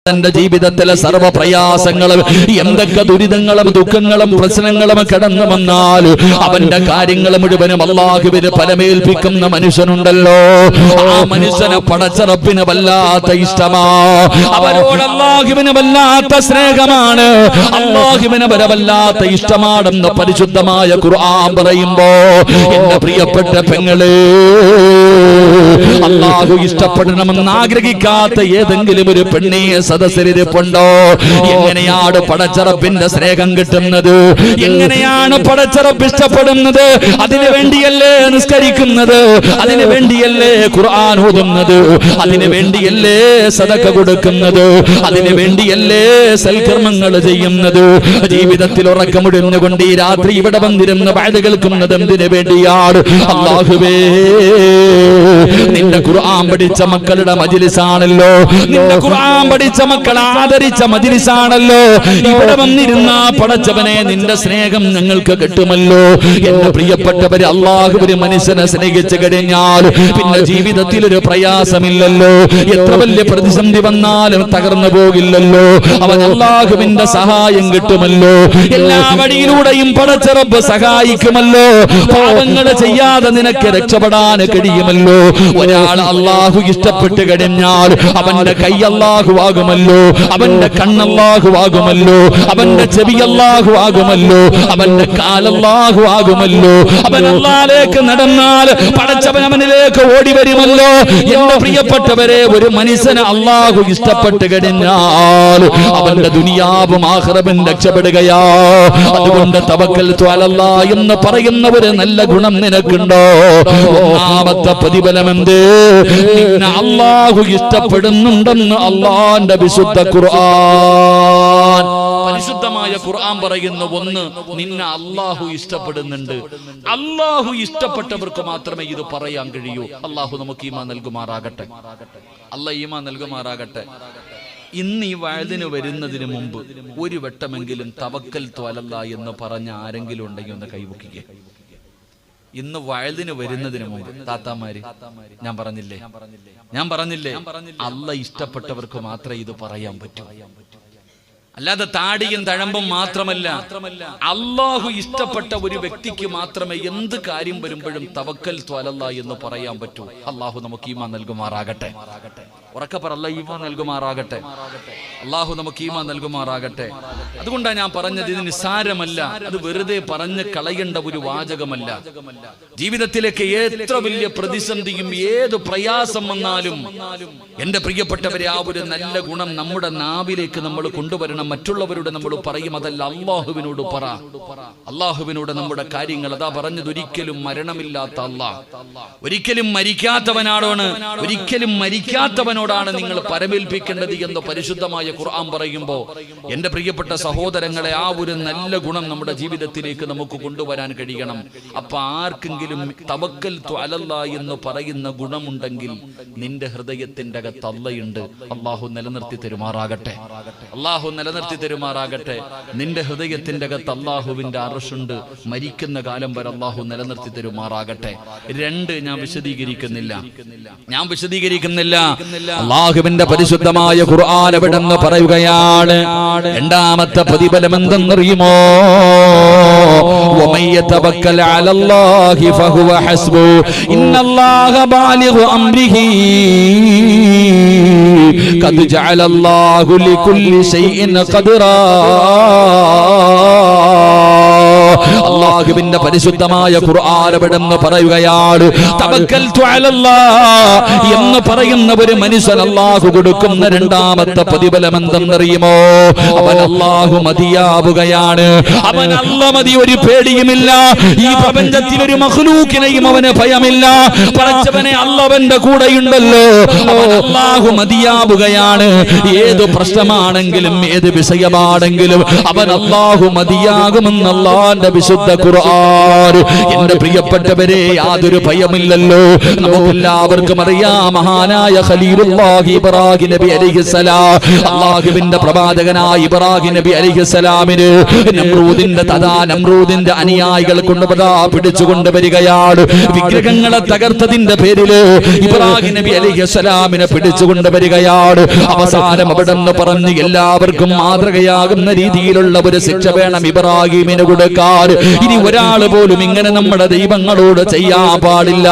തന്റെ ജീവിതത്തിലെ സർവ്വ പ്രയാസങ്ങളും എന്തൊക്കെ ദുരിതങ്ങളും ദുഃഖങ്ങളും പ്രശ്നങ്ങളും കടന്നു വന്നാൽ അവന്റെ കാര്യങ്ങൾ മുഴുവനും അല്ലാഹുവിന് ഫലമേൽപ്പിക്കുന്ന മനുഷ്യനുണ്ടല്ലോ, ആ മനുഷ്യനെ പടച്ച റബ്ബിന് വല്ലാത്ത ഇഷ്ടമാ, അവരോട് അല്ലാഹുവിന് വല്ലാത്ത സ്നേഹമാണ്, അല്ലാഹുവിന് വല്ലാത്ത ഇഷ്ടമാണെന്ന് പരിശുദ്ധമായ ഖുർആൻ പറയുമ്പോ എന്റെ പ്രിയപ്പെട്ട പെങ്ങളെ, അല്ലാഹു ഇഷ്ടപ്പെടണമെന്ന് ആഗ്രഹിക്കാത്ത ഏതെങ്കിലും ഒരു പെണ്ണിയെ സദസ്സിലിരിപ്പുണ്ടോ? എങ്ങനെയാണ് പടച്ച റബ്ബിന്റെ സ്നേഹം കിട്ടുന്നത്? എങ്ങനെയാണ് പടച്ച റബ്ബ് ഇഷ്ടപ്പെടുന്നത്? അതിനു വേണ്ടിയല്ലേ നിസ്കരിക്കുന്നത്, അതിനു വേണ്ടിയല്ലേ ഖുർആൻ ഓതുന്നത്, അതിനു വേണ്ടിയല്ലേ സദഖ കൊടുക്കുന്നത്, അതിനു വേണ്ടിയല്ലേ സൽക്കർമ്മങ്ങൾ ചെയ്യുന്നത്? ജീവിതത്തിൽ ഉറക്കമുടിഞ്ഞുകൊണ്ട് ഈ രാത്രി ഇവിടെ വന്നിരുന്ന് വഅദ് കേൾക്കുന്നത് എന്തിനു വേണ്ടിയാണ്? അല്ലാഹുവേ, നിന്റെ ഖുർആൻ പഠിച്ച മക്കളുടെ മജ്ലിസാണല്ലോ, നിന്റെ ഖുർആൻ പഠിച്ച മക്കൾ ആദരിച്ച മജ്ലിസാണല്ലോ, ഇവിടെ വന്നിരുന്ന പടച്ചവനെ നിന്റെ സ്നേഹം ഞങ്ങൾക്ക് കിട്ടുമല്ലോ. എന്റെ പ്രിയപ്പെട്ടവരെ, അല്ലാഹു ഒരു മനുഷ്യനെ സ്നേഹിച്ചു കഴിഞ്ഞാൽ പിന്നെ ജീവിതത്തിൽ ഒരു പ്രയാസമില്ലല്ലോ, എത്ര വലിയ പ്രതിസന്ധി വന്നാലും തകർന്നു പോകില്ലല്ലോ, അവൻ അല്ലാഹുവിന്റെ സഹായം കിട്ടുമല്ലോ, എല്ലാ വഴിയിലൂടെയും പടച്ച റബ്ബ് സഹായിക്കുമല്ലോ, പാപങ്ങൾ ചെയ്യാതെ നിനക്ക് രക്ഷപ്പെടാൻ കഴിയുമല്ലോ. ഒരാൾ അല്ലാഹു ഇഷ്ടപ്പെട്ട് കഴിഞ്ഞാൽ അവന്റെ കൈ അല്ലാഹു ആകുമല്ലോ, അവന്റെ കണ്ണല്ലാഹു ആകുമല്ലോ, അവന്റെ ചെവി അല്ലാഹു ആകുമല്ലോ, അവന്റെ കാലല്ലാഹു ആകുമല്ലോ, അവൻ അല്ലാഹുവിലേക്ക് നടന്നാൽ പടച്ചവൻ അവനിലേക്ക് ഓടി വരുമല്ലോ. എന്റെ പ്രിയപ്പെട്ടവരെ, ഒരു മനുഷ്യനെ അല്ലാഹു ഇഷ്ടപ്പെട്ട് കഴിഞ്ഞാൽ അവന്റെ ദുനിയാവും ആഖിറവും രക്ഷപ്പെടുകയാ. അതുകൊണ്ട് തവക്കൽതു അലല്ലാഹ് എന്ന് പറയുന്ന ഒരു നല്ല ഗുണം നിനക്കുണ്ടോ? ഒന്നാമത്തെ പ്രതിഫലം എന്ത്? നിന്നെ അല്ലാഹു ഇഷ്ടപ്പെടുന്നുണ്ടെന്ന് അല്ലാഹുവിന്റെ വിശുദ്ധ ഖുർആൻ, പരിശുദ്ധമായ ഖുർആൻ പറയുന്ന ഒന്ന്, നിന്നെ അല്ലാഹു ഇഷ്ടപ്പെടുന്നുണ്ട്. അല്ലാഹു ഇഷ്ടപ്പെട്ടവർക്ക് മാത്രമേ ഇത് പറയാൻ കഴിയൂ. അല്ലാഹു നമുക്ക് ഈമാൻ നൽകുമാറാകട്ടെ, അല്ലാഹ് ഈമാൻ നൽകുമാറാകട്ടെ. ഇന്ന് ഈ വഅദിന് വരുന്നതിന് മുമ്പ് ഒരു വട്ടമെങ്കിലും തവക്കൽതു അലല്ലാഹ് എന്ന് പറഞ്ഞ ആരെങ്കിലും ഉണ്ടെങ്കിൽ ഒന്ന് കൈവക്കുക. ഇന്ന് വഅദിന് വരുന്നതിന് മുമ്പ് താത്താമാര്, ഞാൻ പറഞ്ഞില്ലേ അല്ലാഹ് ഇഷ്ടപ്പെട്ടവർക്ക് മാത്രമേ ഇത് പറയാൻ പറ്റൂ. അല്ലാതെ താടിയും തഴമ്പും മാത്രമല്ല, അല്ലാഹു ഇഷ്ടപ്പെട്ട ഒരു വ്യക്തിക്ക് മാത്രമേ എന്ത് കാര്യം വരുമ്പോഴും തവക്കൽതു അലല്ലാഹ് എന്ന് പറയാൻ പറ്റൂ. അല്ലാഹു നമുക്ക് ഈമാൻ നൽകുമാറാകട്ടെ. ഉറക്കെ പറ, അല്ലാഹു ഈമാൻ നൽകുമാറാകട്ടെ. അല്ലാഹു നമുക്ക് ഈമാൻ നൽകുമാറാകട്ടെ. അതുകൊണ്ടാണ് ഞാൻ പറഞ്ഞത്, ഇത് നിസ്സാരമല്ല, അത് വെറുതെ പറഞ്ഞ് കളയേണ്ട ഒരു വാചകമല്ല. ജീവിതത്തിലേക്ക് എത്ര വലിയ പ്രതിസന്ധിയും ഏത് പ്രയാസം വന്നാലും എന്റെ പ്രിയപ്പെട്ടവരെ, ആ ഒരു നല്ല ഗുണം നമ്മുടെ നാവിലേക്ക് നമ്മൾ കൊണ്ടുവരണം. മറ്റുള്ളവരോട് നമ്മൾ പറയും, അതല്ല അല്ലാഹുവിനോട് പറ. അല്ലാഹുവിനോട് നമ്മുടെ കാര്യങ്ങൾ, അതാ പറഞ്ഞത്, ഒരിക്കലും മരണമില്ലാത്ത അല്ലാഹ്, ഒരിക്കലും മരിക്കാത്തവനാണ്, ഒരിക്കലും മരിക്കാത്തവനോടാണ് നിങ്ങൾ പരമേൽപ്പിക്കേണ്ടത് എന്ന് പരിശുദ്ധമായ ഖുർആൻ പറയുമ്പോ എന്റെ പ്രിയപ്പെട്ട സഹോദരങ്ങളെ, ആ ഒരു നല്ല ഗുണം നമ്മുടെ ജീവിതത്തിലേക്ക് നമുക്ക് കൊണ്ടുവരാൻ കഴിയണം. അപ്പൊ ആർക്കെങ്കിലും തവക്കൽതു അലല്ലാഹ് എന്ന് പറയുന്ന ഗുണമുണ്ടെങ്കിൽ നിന്റെ ഹൃദയത്തിന്റെ അകത്ത് അല്ലാഹുണ്ട്. അല്ലാഹു നിലനിർത്തി തരുമാറാകട്ടെ, അല്ലാഹു നിലനിർത്തി തരുമാറാകട്ടെ. നിന്റെ ഹൃദയത്തിന്റെ അകത്ത് അല്ലാഹുവിന്റെ അർശുണ്ട്. മരിക്കുന്ന കാലം വരെ അല്ലാഹു നിലനിർത്തി തരുമാറാകട്ടെ. രണ്ട്, ഞാൻ വിശദീകരിക്കുന്നില്ല. അല്ലാഹുവിന്റെ പരിശുദ്ധമായ ഖുർആൻ എവിടെന്ന് പറയുകയാണ്. രണ്ടാമത്തെ പ്രതിഫലം എന്തെന്നറിയുമോ? വമൻ യതവക്കൽ അലല്ലാഹി ഫഹുവ ഹസ്ബു ഇന്നല്ലാഹ ബാലിഗു അംരിഹി ഖദ് ജഅലല്ലാഹു ലികുല്ലി ശൈഇൻ ഖദറാ. അല്ലാഹുവിന്റെ പരിശുദ്ധമായ ഖുർആൻ എവിടെന്ന് പറയുകയാണ്, തവക്കൽതു അലല്ലാഹ് എന്ന് പറയുന്ന ഒരു മനുഷ്യൻ അല്ലാഹു കൊടുക്കുന്ന രണ്ടാമത്തെ പ്രതിഫലം എന്തെന്നറിയുമോ? അവൻ അല്ലാഹു മതിയാവുകയാണ്. അവൻ അല്ലാഹ് മതി, ഒരു പേടിയുമില്ല. ഈ പ്രപഞ്ചത്തിൽ ഒരു മഖ്ലൂക്കിനെയും അവന് ഭയമില്ല. പടച്ചവനെ, അല്ലാഹുവിന്റെ കൂടെയുണ്ടല്ലോ. അവൻ അല്ലാഹു മതിയാവുകയാണ്. ഏത് പ്രശ്നമാണെങ്കിലും ഏത് വിഷയമാണെങ്കിലും അവൻ അല്ലാഹു മതിയാകുമെന്ന് അല്ലാഹുവിന്റെ അള്ളാന്റെ വിശുദ്ധ ഖുർആൻ. എന്റെ പ്രിയപ്പെട്ടവരെ, യാതൊരു ഭയമില്ലല്ലോ. നമുക്കെല്ലാവർക്കും അറിയാം, മഹാനായ ഖലീലുല്ലാഹി ഇബ്രാഹിം നബി അലൈഹിസ്സലാം, അല്ലാഹുവിന്റെ പ്രവാചകനായ ഇബ്രാഹിം നബി അലൈഹിസ്സലാമിന് നമ്രൂദിന്റെ അനുയായികൾ കൊണ്ടുപതാ പിടിച്ചുകൊണ്ട് വരികയാണ്. വിഗ്രഹങ്ങളെ തകർത്തതിന്റെ പേരിൽ ഇബ്രാഹിം നബി അലൈഹിസ്സലാമിനെ പിടിച്ചുകൊണ്ട് വരികയാണ്. അവസാനം അവിടെ നിന്ന് പറഞ്ഞ് എല്ലാവർക്കും മാതൃകയാകുന്ന രീതിയിലുള്ള ഒരു ശിക്ഷ വേണം ഇബ്രാഹിമിന് കൊടുക്കാൻ. ഇനി ഒരാൾ പോലും ഇങ്ങനെ നമ്മുടെ ദൈവങ്ങളോട് ചെയ്യാൻ പാടില്ല.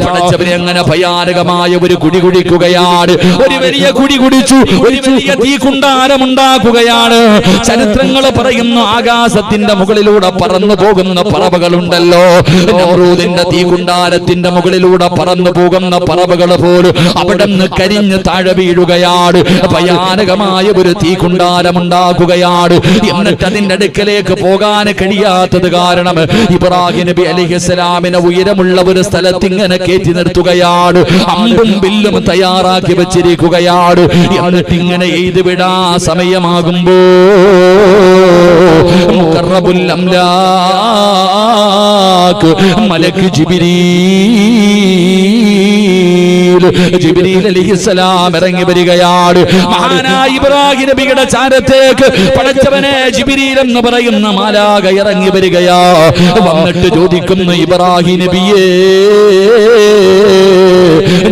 പടച്ചവനെ അങ്ങനെ ഭയാനകമായ ഒരു കുടി കുടിക്കുകയാണ്. ഒരു വലിയ കുടി കുടിച്ചു, ഒരു വലിയ തീക്കുണ്ടാരമുണ്ടാക്കുകയാണ്. ചരിത്രങ്ങൾ പറയുന്നു, ആകാശത്തിന്റെ മുകളിലൂടെ പറന്നു പോകുന്ന പറവകളുണ്ടല്ലോ, നമ്രൂദിന്റെ തീക്കുണ്ടാരത്തിന്റെ മുകളിലൂടെ പറന്നു പോകുന്ന പറവകൾ പോലും അവിടെ നിന്ന് കരിഞ്ഞ് താഴെ വീഴുകയാണ്. ഭയാനകമായ ഒരു തീക്കുണ്ടാരമുണ്ടാക്കുകയാണ്. എന്നിട്ട് അതിന്റെ അടുക്കലേക്ക് പോകാൻ കഴിയാത്തത് കാരണം ഇബ്രാഹിം നബി അലൈഹിസ്സലാമിനെ ഉയരമുള്ള ഒരു സ്ഥലത്ത് ഇങ്ങനെ കയറ്റി നിർത്തുകയാണ്. അമ്പും ബില്ലും തയ്യാറാക്കി വെച്ചിരിക്കുകയാണ്. എന്നിട്ട് ഇങ്ങനെ എഴുതി വിടാ സമയമാകുമ്പോ മുഖറബുൽ അംലാക്ക് മലക്ക് ജിബ്രീൽ അലൈഹിസ്സലാം ഇറങ്ങി വരികയാണ്. മഹാനായ ഇബ്രാഹിം നബിയുടെ ചാരത്തേക്ക് പടച്ചവനെ ജിബ്രീൽ എന്ന് പറയുന്ന മാലാഖ ഇറങ്ങി വരികയാ. വന്നിട്ട് ചോദിക്കുന്നു, ഇബ്രാഹിം നബിയേ,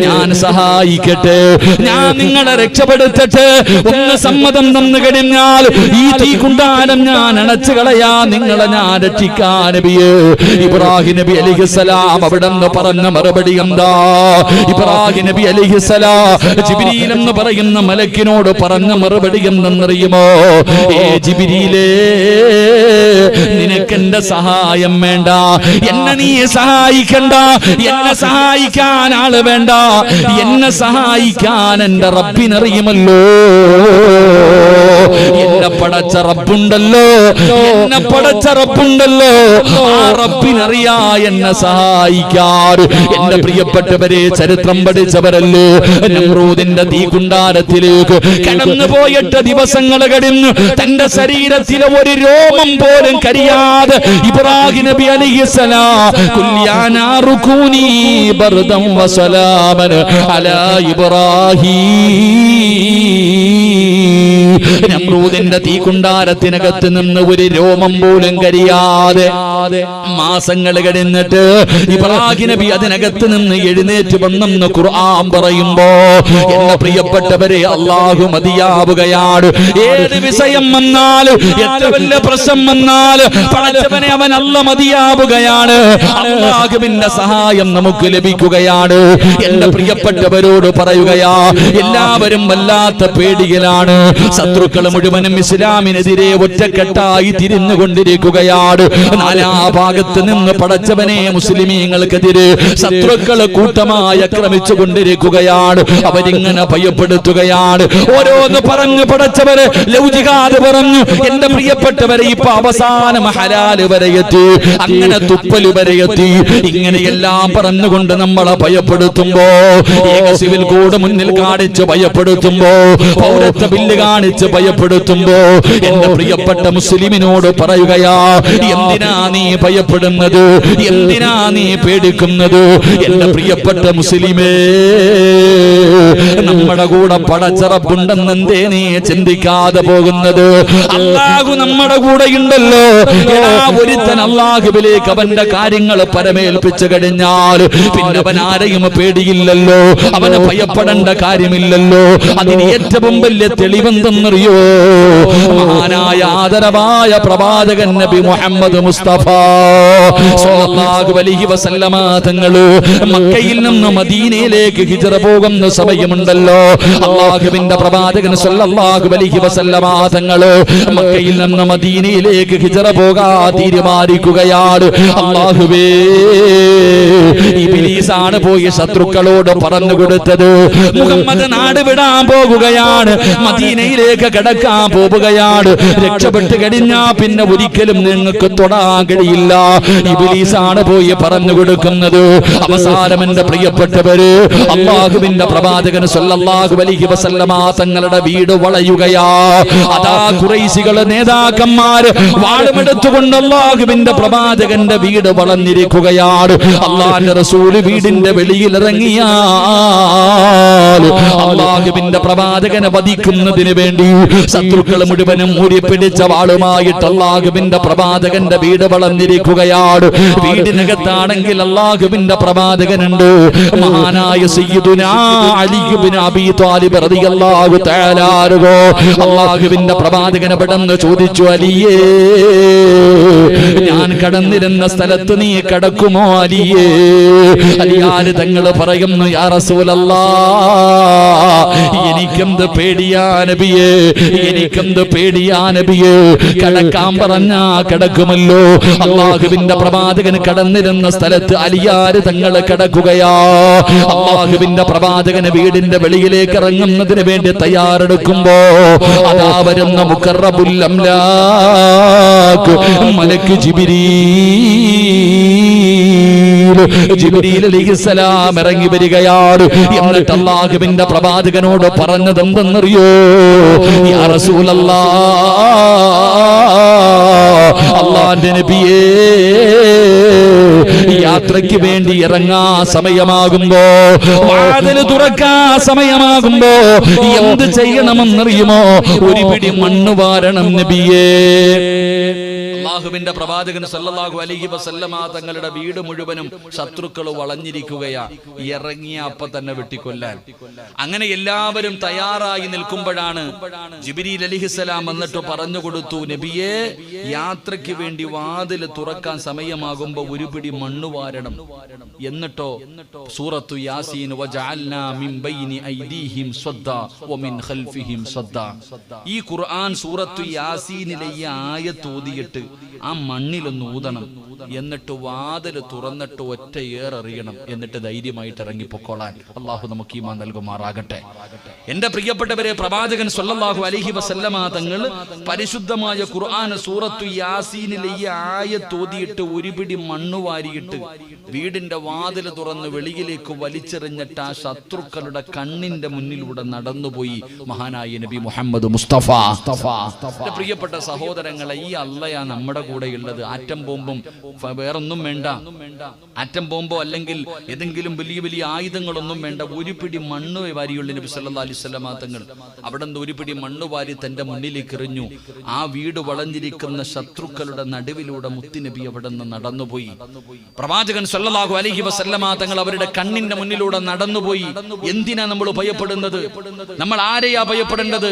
ഞാൻ സഹായിക്കട്ടെ, ഞാൻ നിങ്ങളെ രക്ഷപ്പെടുത്തട്ടെ. ഒന്ന് സമ്മതം തന്നു കഴിഞ്ഞാൽ ഈ തീക്കുണ്ടാരം ഞാൻ അണച്ചു കളയാ, നിങ്ങളെ ഞാൻ രക്ഷിക്കാൻ നബിയേ. ഇബ്രാഹിം നബി അലൈഹിസ്സലാം അവിടെ നിന്ന് പറഞ്ഞ മറുപടി എന്താ? ഇബ്രാഹിം നബി അലൈഹിസ്സലാം ജിബ്രീൽ എന്ന് പറയുന്ന മലക്കിനോട് പറഞ്ഞ മറുപടി എന്തെന്നറിയുമോ? ഏ ജിബ്രീലേ, നിനക്കെന്റെ സഹായം വേണ്ട, എന്നെ നീ സഹായിക്കണ്ട, എന്നെ സഹായിക്കാൻ ആള് വേണ്ട, എന്നെ സഹായിക്കാൻ എന്റെ റബ്ബിനറിയുമല്ലോ. എന്നെ പടച്ച റബ്ബുണ്ടല്ലോ, എന്നെ പടച്ച റബ്ബുണ്ടല്ലോ, ആ റബ്ബിനറിയാ എന്നെ സഹായിക്കാറ്. എന്റെ പ്രിയപ്പെട്ടവരെ, ചരിത്രം പഠിച്ചവരല്ലേ, നമ്രൂദിന്റെ തീക്കുണ്ടാരത്തിലേക്ക് കടന്നു പോയിട്ട് ദിവസങ്ങൾ കഴിഞ്ഞു. തന്റെ ശരീരത്തിലെ ഒരു രോമം പോലും കരിയാതെ ഇബ്രാഹിം നബി അലൈഹിസ്സലാം കുല്യാനാറുകൂനി ബർദം വസലാമൻ അലാ ഇബ്രാഹിം. നമ്രൂദിന്റെ തീക്കുണ്ടാരത്തിനകത്ത് നിന്ന് ഒരു രോമം പോലും കരിയാതെ മാസങ്ങൾ കഴിഞ്ഞിട്ട് ഇബ്രാഹിം നബി അതിനകത്ത് നിന്ന് എഴുന്നേറ്റ് വന്നെന്ന് ഖുർആൻ പറയുമ്പോ, എന്റെ പ്രിയപ്പെട്ടവരെ, അല്ലാഹു മതിയാവുകയാണ്. ഏത് വിഷയം വന്നാലും, എത്ര വലിയ പ്രശ്നം വന്നാലും പടച്ചവനെ അവൻ അല്ല മതിയാവുകയാണ്. അല്ലാഹുവിന്റെ സഹായം നമുക്ക് ലഭിക്കുകയാണ്. എന്റെ പ്രിയപ്പെട്ടവരോട് പറയുകയാ, എല്ലാവരും വല്ലാത്ത പേടിയിലാണ്. ശത്രുക്കൾ മുഴുവനും ഇസ്ലാമിനെതിരെ ഒറ്റക്കെട്ടായി തിരിഞ്ഞുകൊണ്ടിരിക്കുകയാണ്. നാനാഭാഗത്ത് നിന്ന് പടച്ചവനെ മുസ്ലിമീങ്ങൾക്കെതിരെ ശത്രുക്കൾ കൂട്ടമായി ആക്രമിച്ചു കൊണ്ടിരിക്കുകയാണ്. അവരിങ്ങനെ ഭയപ്പെടുത്തുകയാണ്. ഓരോന്ന് പറഞ്ഞു പടച്ചവരെ ലൗജികാത് പറഞ്ഞു. എന്റെ പ്രിയപ്പെട്ടവരെ, ഇപ്പൊ അവസാനം ഹലാല് വരെ എത്തി, അങ്ങനെ തുപ്പല് വരെ എത്തി. ഇങ്ങനെയെല്ലാം പറഞ്ഞുകൊണ്ട് നമ്മളെ ഭയപ്പെടുത്തുമ്പോ, ഏക സിവിൽ കോഡ് മുന്നിൽ കാണിച്ച് ഭയപ്പെടുത്തുമ്പോ, പൗരത്വ ബില്ല് കാണിച്ച് ഭയപ്പെടുത്തുമ്പോ, എന്റെ പ്രിയപ്പെട്ട മുസ്ലിമിനോട് പറയുകയാ, എന്തിനാ നീ ഭയപ്പെടുന്നത്? എന്തിനാ നീ പേടിക്കുന്നത്? എന്റെ പ്രിയപ്പെട്ട മുസ്ലിമേ, നമ്മുടെ കൂടെ പടച്ചറപ്പുണ്ടെന്ന് എന്തേ നീ ചിന്തിക്കാതെ പോകുന്നത്? അല്ലാഹു നമ്മുടെ കൂടെ ഉണ്ടല്ലോ. ഒരുത്തൻ അല്ലാഹുവിലേക്ക് അവന്റെ കാര്യങ്ങൾ പരമേൽപ്പിച്ചു കഴിഞ്ഞാൽ പിന്നെ അവൻ ആരെയും പേടിയില്ലല്ലോ, അവന് ഭയപ്പെടേണ്ട കാര്യമില്ലല്ലോ. അതിന് ഏറ്റവും വലിയ തെളിവെന്തെന്നറിയോ? മഹാനായ ആദരവായ പ്രവാചകൻ നബി മുഹമ്മദ് മുസ്തഫ സ്വല്ലല്ലാഹു അലൈഹി വസല്ലമ തങ്ങള് മക്കയിൽ നിന്ന് മദീനയിലേക്ക് ഹിജ്റ പോകുന്ന സമയമുണ്ടല്ലോ. അല്ലാഹുവിന്റെ പ്രവാചകൻ സ്വല്ലല്ലാഹു അലൈഹി വസല്ലമ തങ്ങള് മക്കയിൽ നിന്ന് മദീനയിലേക്ക് ഹിജ്റ പോകാൻ തീരുമാനിക്കുകയാണ്. അല്ലാഹുവേ, ഇബ്ലീസാണ് പോയി ശത്രുക്കളോട് പറഞ്ഞു കൊടുത്തത്, മുഹമ്മദ് നാട് വിടാൻ പോകുകയാണ്, മദീനയിലേക്ക് കടക്കാൻ കിടക്കാൻ പോവുകയാണ്. രക്ഷപ്പെട്ട് കഴിഞ്ഞാ പിന്നെ ഒരിക്കലും നിങ്ങൾക്ക് തൊടാൻ കഴിയില്ല. ഇബ്ലീസാണ് പോയി പറഞ്ഞു കൊടുക്കുന്നത്. അവസാനം എന്റെ പ്രിയപ്പെട്ടവര്, അല്ലാഹുവിന്റെ പ്രവാചകൻ സല്ലല്ലാഹു അലൈഹി വസല്ലമ തങ്ങളുടെ വീട് വളയുകയാ. അതാ ഖുറൈശികളെ നേതാക്കന്മാര് വാളുമെടുത്തുകൊണ്ട് അല്ലാഹുവിന്റെ പ്രവാചകന്റെ വീട് വളഞ്ഞിരിക്കുകയാണ്. അല്ലാഹുവിന്റെ റസൂല് വീടിന്റെ വെളിയിൽ ഇറങ്ങിയാൽ അല്ലാഹുവിന്റെ പ്രവാചകനെ വധിക്കുന്നതിന് വേണ്ടി ശത്രുക്കൾ മുഴുവനും ഊരിപ്പിടിച്ച വാളുമായിട്ട് അല്ലാഹുവിന്റെ പ്രവാചകന്റെ വീട് വളഞ്ഞിരിക്കുകയാണ്. വീടിനകത്താണെങ്കിൽ അല്ലാഹുവിന്റെ പ്രവാചകനുണ്ട്. മഹാനായ സയ്യിദുനാ അലി ഇബ്നു അബീ ത്വാലിബ് റളിയല്ലാഹു തആല അൻഹു അല്ലാഹുവിന്റെ പ്രവാചകനെ പെട്ടെന്ന് ചോദിച്ചു, അലിയേ, ഞാൻ കടന്നിരുന്ന സ്ഥലത്ത് നീ കടക്കുമോ അലിയേ? അലിയാര് തങ്ങൾ പറയുന്നു, യാ റസൂലല്ലാഹ്, എനിക്കെന്ത് പേടിയാ നബിയേ, എനിക്കെന്ത് പേടിയാ നബിയേ. കടക്കാൻ പറഞ്ഞാ കടക്കുമല്ലോ. അല്ലാഹുവിന്റെ പ്രവാചകൻ കടന്നിരുന്ന സ്ഥലത്ത് അലിയാര് തങ്ങൾ കടക്കുകയാ. അല്ലാഹുവിന്റെ പ്രവാചകന് വീടിന്റെ വെളിയിലേക്ക് ഇറങ്ങുന്നതിന് വേണ്ടി തയ്യാറെടുക്കുമ്പോ അതാ വരുന്ന മുഖറബുൽ അംലാക്ക് മലക്ക് ജിബ്രീൽ അലൈഹിസ്സലാം ഇറങ്ങി വരികയാണ്. എന്നിട്ട് അല്ലാഹുവിന്റെ പ്രവാചകനോട് പറഞ്ഞത് എന്തെന്നറിയോ? യാ റസൂലല്ലാഹ്, അല്ലാഹുവിന്റെ നബിയേ, യാത്രയ്ക്ക് വേണ്ടി ഇറങ്ങാ സമയമാകുമ്പോ, വാതിൽ തുറക്കാ സമയമാകുമ്പോ എന്ത് ചെയ്യണമെന്നറിയുമോ? ഒരു പിടി മണ്ണ് വാരണം നബിയേ. അല്ലാഹുവിന്റെ പ്രവാചകൻ സല്ലല്ലാഹു അലൈഹി വസല്ലമ തങ്ങളുടെ വീട് മുഴുവനും ശത്രുക്കൾ വളഞ്ഞിരിക്കുകയാ. ഇറങ്ങിയ അപ്പ തന്നെ വെട്ടിക്കൊല്ലാൻ. അങ്ങനെ എല്ലാവരും തയ്യാറായി നിൽക്കുമ്പോഴാണ് ജിബ്രീൽ അലൈഹിസ്സലാം വന്നിട്ട് പറഞ്ഞു കൊടുത്തു, നബിയേ, യാത്രയ്ക്ക് വേണ്ടി വാതിൽ തുറക്കാൻ സമയമാകുമ്പോ ഒരു പിടി മണ്ണ് വാരണം. എന്നിട്ടോ സൂറത്തു യാസീൻ, വജഅൽനാ മിൻ ബൈനി ഐദീഹിം സ്വദ്ദാ വമിൻ ഖൽഫിഹിം സ്വദ്ദാ. ഈ ഖുർആൻ സൂറത്തു യാസീനിലെ ഈ ആയത്ത് ഓതിയിട്ട് ആ മണ്ണിലൊന്ന് ഊതണം. എന്നിട്ട് വാതിൽ തുറന്നിട്ട് ഒറ്റ ഏറെറിയണം. എന്നിട്ട് ധൈര്യമായിട്ട് ഇറങ്ങിപ്പൊക്കോളാൻ അള്ളാഹു നമുക്ക് ഈമാൻ നൽകുമാറാകട്ടെ. എന്റെ പ്രിയപ്പെട്ടവരെ, പ്രവാചകൻ സല്ലല്ലാഹു അലൈഹി വസല്ലമ തങ്ങൾ പരിശുദ്ധമായ ഖുർആൻ സൂറത്തു യാസീനിലെ ഈ ആയത്ത് ഓതിയിട്ട് ഒരു പിടി മണ്ണ് വാരിയിട്ട് വീടിന്റെ വാതിൽ തുറന്ന് വെളിയിലേക്ക് വലിച്ചെറിഞ്ഞിട്ട് ആ ശത്രുക്കളുടെ കണ്ണിന്റെ മുന്നിലൂടെ നടന്നുപോയി മഹാനായ നബി മുഹമ്മദ് മുസ്തഫ. പ്രിയപ്പെട്ട സഹോദരങ്ങളെ, ഈ അള്ളയാ നമ്മുടെ കൂടെയുള്ളത്. ആറ്റം ബോംബും വേറൊന്നും വേണ്ട. ആറ്റം ബോംബോ അല്ലെങ്കിൽ ഏതെങ്കിലും വലിയ വലിയ ആയുധങ്ങളൊന്നും വേണ്ട. ഒരു പിടി മണ്ണ് വാരിയുള്ള നബി സല്ലല്ലാഹു അലൈഹി വസല്ലം തങ്ങൾ അവിടെ നിന്ന് ഒരു പിടി മണ്ണ് വാരി തന്റെ മുന്നിലേക്ക് എറിഞ്ഞു. ആ വീട് വളഞ്ഞിരിക്കുന്ന ശത്രുക്കളുടെ നടുവിലൂടെ മുത്തുനബി അവിടെ നിന്ന് നടന്നുപോയി. പ്രവാചകൻ സല്ലല്ലാഹു അലൈഹി വസല്ലം തങ്ങൾ അവരുടെ കണ്ണിന്റെ മുന്നിലൂടെ നടന്നുപോയി. എന്തിനാ നമ്മൾ ഭയപ്പെടുന്നത്? നമ്മൾ ആരെയാ ഭയപ്പെടേണ്ടത്?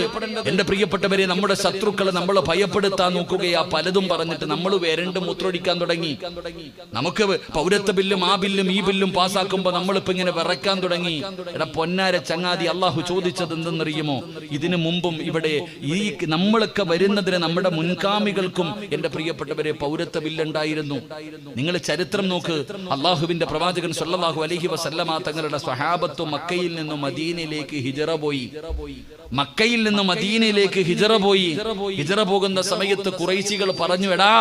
എന്റെ പ്രിയപ്പെട്ടവരെ, നമ്മുടെ ശത്രുക്കളെ നമ്മൾ ഭയപ്പെടുത്താൻ നോക്കുകയാ. പലതും പറഞ്ഞിട്ട് നമ്മൾ വരണ്ട് മൂത്രൊടിക്കാൻ തുടങ്ങി. നമുക്ക് പൗരത്വ ബില്ലും ആ ബില്ലും ഈ ബില്ലും പാസ്സാക്കുമ്പോ നമ്മളിപ്പോ ഇങ്ങനെ വിറക്കാൻ തുടങ്ങി. എടാ പൊന്നാര ചങ്ങാതി, അള്ളാഹു ചോദിച്ചത് എന്തെന്നറിയുമോ? ഇതിനു മുമ്പും ഇവിടെ ഈ നമ്മളൊക്കെ വരുന്നതിന് നമ്മുടെ മുൻഗാമികൾക്കും എന്റെ പ്രിയപ്പെട്ടവരെ പൗരത്വ ബില്ലുണ്ടായിരുന്നു. നിങ്ങൾ ചരിത്രം നോക്ക്. അള്ളാഹുവിന്റെ പ്രവാചകൻ സല്ലല്ലാഹു അലൈഹി വസല്ലമ തങ്ങളുടെ സ്വഹാബത്ത് മക്കയിൽ നിന്ന് മദീനയിലേക്ക് ഹിജറ പോയി. മക്കയിൽ നിന്ന് മദീനയിലേക്ക് ഹിജറ പോയി. ഹിജറ പോകുന്ന സമയത്ത് ഖുറൈശികൾ പറഞ്ഞു, എടാ,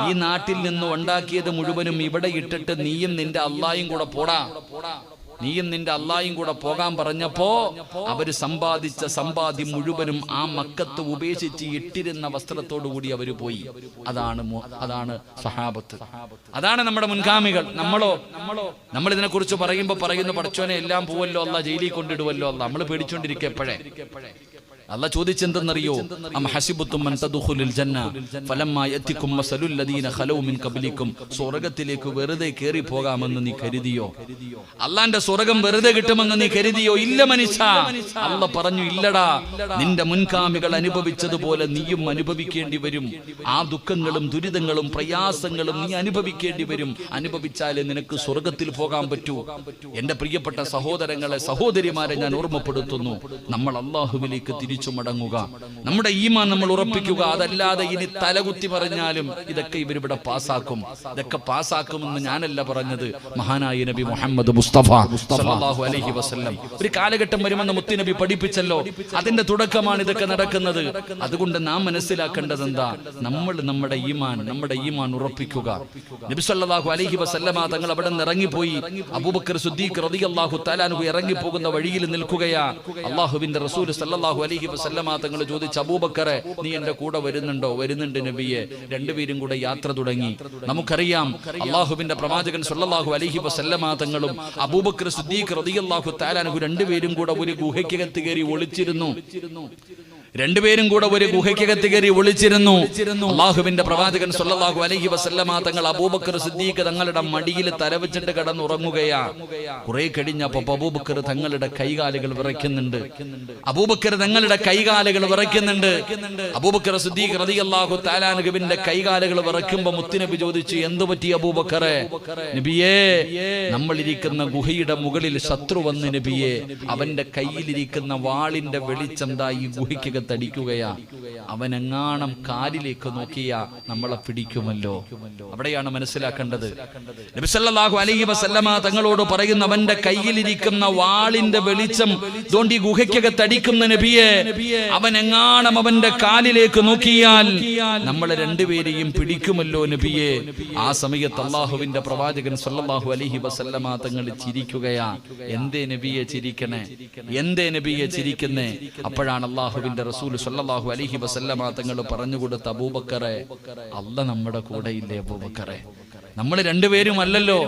ഈ നാട്ടിൽ നിന്ന് ഉണ്ടാക്കിയത് മുഴുവനും ഇവിടെ ഇട്ടിട്ട് നീയും നിന്റെ അള്ളായും കൂടെ പോടാ, നീയും നിന്റെ അള്ളായും കൂടെ പോകാൻ പറഞ്ഞപ്പോ അവര് സമ്പാദിച്ച സമ്പാദ്യം മുഴുവനും ആ മക്കത്ത് ഉപേക്ഷിച്ച് ഇട്ടിരുന്ന വസ്ത്രത്തോടു കൂടി അവര് പോയി. അതാണ് സഹാബത്ത്, അതാണ് നമ്മുടെ മുൻഗാമികൾ. നമ്മൾ ഇതിനെ കുറിച്ച് പറയുമ്പോ പറയുന്നു, പഠിച്ചോനെ എല്ലാം പോവല്ലോ അല്ല, ജയിലിൽ കൊണ്ടിടുവല്ലോ അല്ല. നമ്മൾ പേടിച്ചോണ്ടിരിക്കുക. എപ്പോഴേ അല്ല ചോദിച്ചെന്തെന്നറിയോ? അം ഹസിബുത്തും അൻ തദ്ഖുലുൽ ജന്ന ഫലമ്മാ യതികും മസലുൽ ലദീന ഖലൗ മിൻ ഖബ്ലികും. സ്വർഗ്ഗത്തിലേക്ക് വെറുതെ കേറി പോകാമെന്ന് നീ കരുതിയോ? അല്ലാഹുവിന്റെ സ്വർഗ്ഗം വെറുതെ കിട്ടുമെന്ന് നീ കരുതിയോ? ഇല്ല മനുഷ്യ. അല്ലാഹു പറഞ്ഞു, ഇല്ലടാ, നിന്റെ മുൻഗാമികൾ അനുഭവിച്ചതുപോലെ നീയും അനുഭവിക്കേണ്ടി വരും. ആ ദുഃഖങ്ങളും ദുരിതങ്ങളും പ്രയാസങ്ങളും നീ അനുഭവിക്കേണ്ടി വരും. അനുഭവിച്ചാലേ നിനക്ക് സ്വർഗ്ഗത്തിൽ പോകാൻ പറ്റൂ. എന്റെ പ്രിയപ്പെട്ട സഹോദരങ്ങളെ, സഹോദരിമാരെ, ഞാൻ ഓർമ്മപ്പെടുത്തുന്നു, നമ്മൾ അല്ലാഹുവിലേക്ക് തിരിച്ചു തിരിച്ചു മടങ്ങുക, നമ്മുടെ ഈമാൻ നമ്മൾ ഉറപ്പിക്കുക. അതല്ലാതെ ഇനി തലകുത്തി പറഞ്ഞാലും ഇതൊക്കെ ഇവരിവിടെ പാസ്സാക്കും, ഇതൊക്കെ പാസ്സാക്കുമെന്ന് ഞാനല്ല പറഞ്ഞത്, മഹാനായ നബി മുഹമ്മദ് മുസ്തഫ സല്ലല്ലാഹു അലൈഹി വസല്ലം. ഒരു കാലഘട്ടം വരുമെന്ന് മുത്തുനബി പഠിപ്പിച്ചല്ലോ, അതിന്റെ തുടക്കമാണ് ഇതൊക്കെ നടക്കുന്നത്. അതുകൊണ്ട് നാം മനസ്സിലാക്കേണ്ടത് എന്താ? നമ്മൾ നമ്മുടെ ഈമാൻ ഉറപ്പിക്കുക. നബി സല്ലല്ലാഹു അലൈഹി വസല്ലമ തങ്ങൾ അവിടെ നിന്ന് ഇറങ്ങിപ്പോയി. അബൂബക്കർ സിദ്ദീഖ് റളിയല്ലാഹു തആല അൻഹു ഇറങ്ങിപ്പോകുന്ന വഴിയിൽ നിൽക്കുകയാ. അല്ലാഹുവിന്റെ റസൂൽ സല്ലല്ലാഹു അലൈഹി വസല്ലമ തങ്ങൾ ചോദിച്ചു, അബൂബക്കറെ നീ എന്റെ കൂടെ വരുന്നുണ്ടോ? വരുന്നുണ്ട് നബിയെ. രണ്ടുപേരും കൂടെ യാത്ര തുടങ്ങി. നമുക്കറിയാം അല്ലാഹുവിന്റെ പ്രവാചകൻ സല്ലല്ലാഹു അലൈഹി വസല്ലമ തങ്ങളും അബൂബക്കർ സിദ്ദീഖ് റളിയല്ലാഹു തആല അൻഹു രണ്ടുപേരും കൂടെ ഒരു ഗുഹയ്ക്കകത്ത് കയറി ഒളിച്ചിരുന്നു. അല്ലാഹുവിന്റെ പ്രവാചകൻ സല്ലല്ലാഹു അലൈഹി വസല്ലമ തങ്ങൾ അബൂബക്കർ സിദ്ദീഖ് തങ്ങളുടെ മടിയിൽ തലവെച്ചിട്ട് കിടന്നുറങ്ങുകയാ. കുറെ കഴിഞ്ഞപ്പോൾ അബൂബക്കർ തങ്ങളുടെ കൈകാലുകൾ വിറയ്ക്കുന്നുണ്ട്. അബൂബക്കർ സിദ്ദീഖ് റളിയല്ലാഹു തആല അൻഹുവിന്റെ കൈകാലുകൾ വിറയ്ക്കുമ്പോൾ മുത്തുനബി ചോദിച്ചു, എന്തു പറ്റി അബൂബക്കറെ? നബിയേ, നമ്മളിരിക്കുന്ന ഗുഹയുടെ മുകളിൽ ശത്രു വന്ന് നബിയെ, അവന്റെ കയ്യിലിരിക്കുന്ന വാളിന്റെ വെളിച്ചം ദാ ഈ ഗുഹയ്ക്ക് തടിക്കുകയാ. അവനെങ്ങാണം കാലിലേക്ക് നോക്കിയാ നമ്മളെ പിടിക്കുമല്ലോ. അവിടെയാണ് മനസ്സിലാക്കേണ്ടത്. നബി സല്ലല്ലാഹു അലൈഹി വസല്ലമ തങ്ങളോട് പറയുന്ന, അവന്റെ കയ്യിലിരിക്കുന്ന വാളിന്റെ വെളിച്ചം ദോണ്ടി ഗുഹയ്ക്കകത്ത് അടിക്കുന്ന നബിയെ, അവനെങ്ങാണം അവന്റെ കാലിലേക്ക് നോക്കിയാൽ നമ്മളെ രണ്ടുപേരെയും പിടിക്കുമല്ലോ നബിയെ. ആ സമയത്ത് അല്ലാഹുവിന്റെ പ്രവാചകൻ സല്ലല്ലാഹു അലൈഹി വസല്ലമ തങ്ങൾ ചിരിക്കുകയാ. എന്തേ നബിയെ ചിരിക്കണേ? എന്തേ നബിയെ ചിരിക്കുന്നേ? അപ്പോഴാണ് അല്ലാഹുവിന്റെ റസൂൽ സല്ലല്ലാഹു അലൈഹി വസല്ലമ തങ്ങൾ പറഞ്ഞു കൊടുത്ത, അബൂബക്കറെ, അല്ലാഹ് നമ്മുടെ കൂടെ ഇല്ലേ അബൂബക്കറെ? നമ്മൾ രണ്ടുപേരും അല്ലല്ലോ,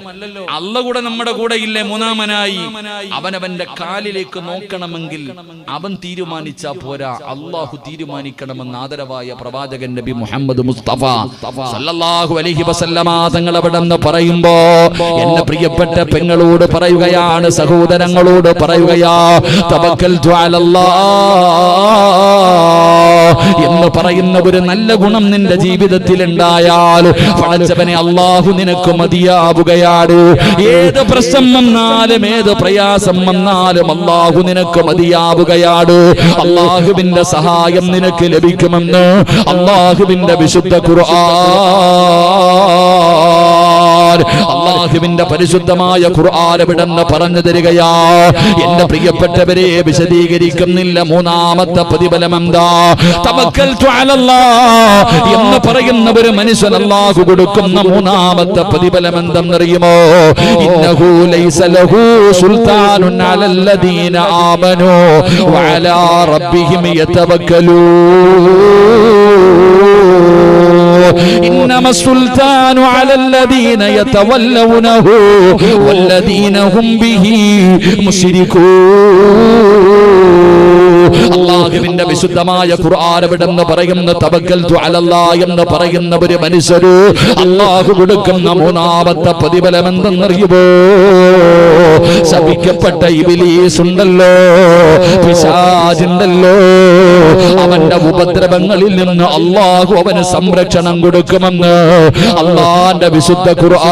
അല്ലാഹ് കൂടെ നമ്മുടെ കൂടെ ഇല്ലേ? മൂന്നാമനായി അവനവന്റെ കാലിലേക്ക് നോക്കണമെങ്കിൽ അവൻ തീരുമാനിച്ചാ പോരാ, അല്ലാഹു തീരുമാനിക്കണമെന്ന് ആദരവായ പ്രവാചകൻ നബി മുഹമ്മദ് മുസ്തഫ സല്ലല്ലാഹു അലൈഹി വസല്ലമ തങ്ങൾ അവിടെ നിന്ന് പറയുമ്പോ എന്റെ പ്രിയപ്പെട്ട പെങ്ങളോട് പറയുകയാണ്, സഹോദരങ്ങളോട് പറയുകയാ, തവക്കൽതു അലല്ലാഹ് എന്ന് പറയുന്ന ഒരു നല്ല ഗുണം നിന്റെ ജീവിതത്തിൽ ഉണ്ടായാൽ പടച്ചവനെ അല്ലാഹു നിനക്ക് മതിയാവുകയാണ്. ഏത് പ്രശ്നം വന്നാലും ഏത് പ്രയാസം വന്നാലും അല്ലാഹു നിനക്ക് മതിയാവുകയാണ്. അല്ലാഹുവിന്റെ സഹായം നിനക്ക് ലഭിക്കുമെന്ന് അല്ലാഹുവിന്റെ വിശുദ്ധ ഖുർആൻ, അല്ലാഹുവിന്റെ പരിശുദ്ധമായ ഖുർആൻ എവിടെന്ന് പറഞ്ഞു തരികയാ. എന്റെ പ്രിയപ്പെട്ടവരെ, വിശദീകരിക്കുന്നില്ല. മൂന്നാമത്തെ പ്രതിഫലം എന്താ? തവക്കൽതു അലല്ലാഹ് എന്ന് പറയുന്ന ഒരു മനുഷ്യൻ അല്ലാഹു കൊടുക്കുന്ന മൂന്നാമത്തെ പ്രതിഫലം എന്തെന്നറിയുമോ? ഇന്നഹു ലൈസ ലഹു സുൽത്താനുൻ അലല്ലദീന ആമനൂ വഅലാ റബ്ബിഹിം യതവക്കലൂൻ. ഇന്നമ സുൽത്താനു അലല്ലദീന യതവല്ലൗനഹു വല്ലദീന ഹും ബിഹി മുശ്രികൂൻ. അല്ലാഹുവിന്റെ വിശുദ്ധമായ ഖുർആൻ എവിടെന്ന് പറയുന്ന തവക്കൽതു അലല്ലാഹ് എന്ന് പറയുന്ന ഒരു മനുഷ്യര് അല്ലാഹു കൊടുക്കുന്ന മൂന്നാമത്തെ പ്രതിഫലം എന്തെന്നറിയുമോ? ശപിക്കപ്പെട്ട ഇബ്ലീസ് ഉണ്ടല്ലോ, പിശാചുണ്ടല്ലോ, അവന്റെ ഉപദ്രവങ്ങളിൽ നിന്ന് അല്ലാഹു അവന് സംരക്ഷണം കൊടുക്കുമെന്ന് അല്ലാഹുവിന്റെ വിശുദ്ധ ഖുർആൻ.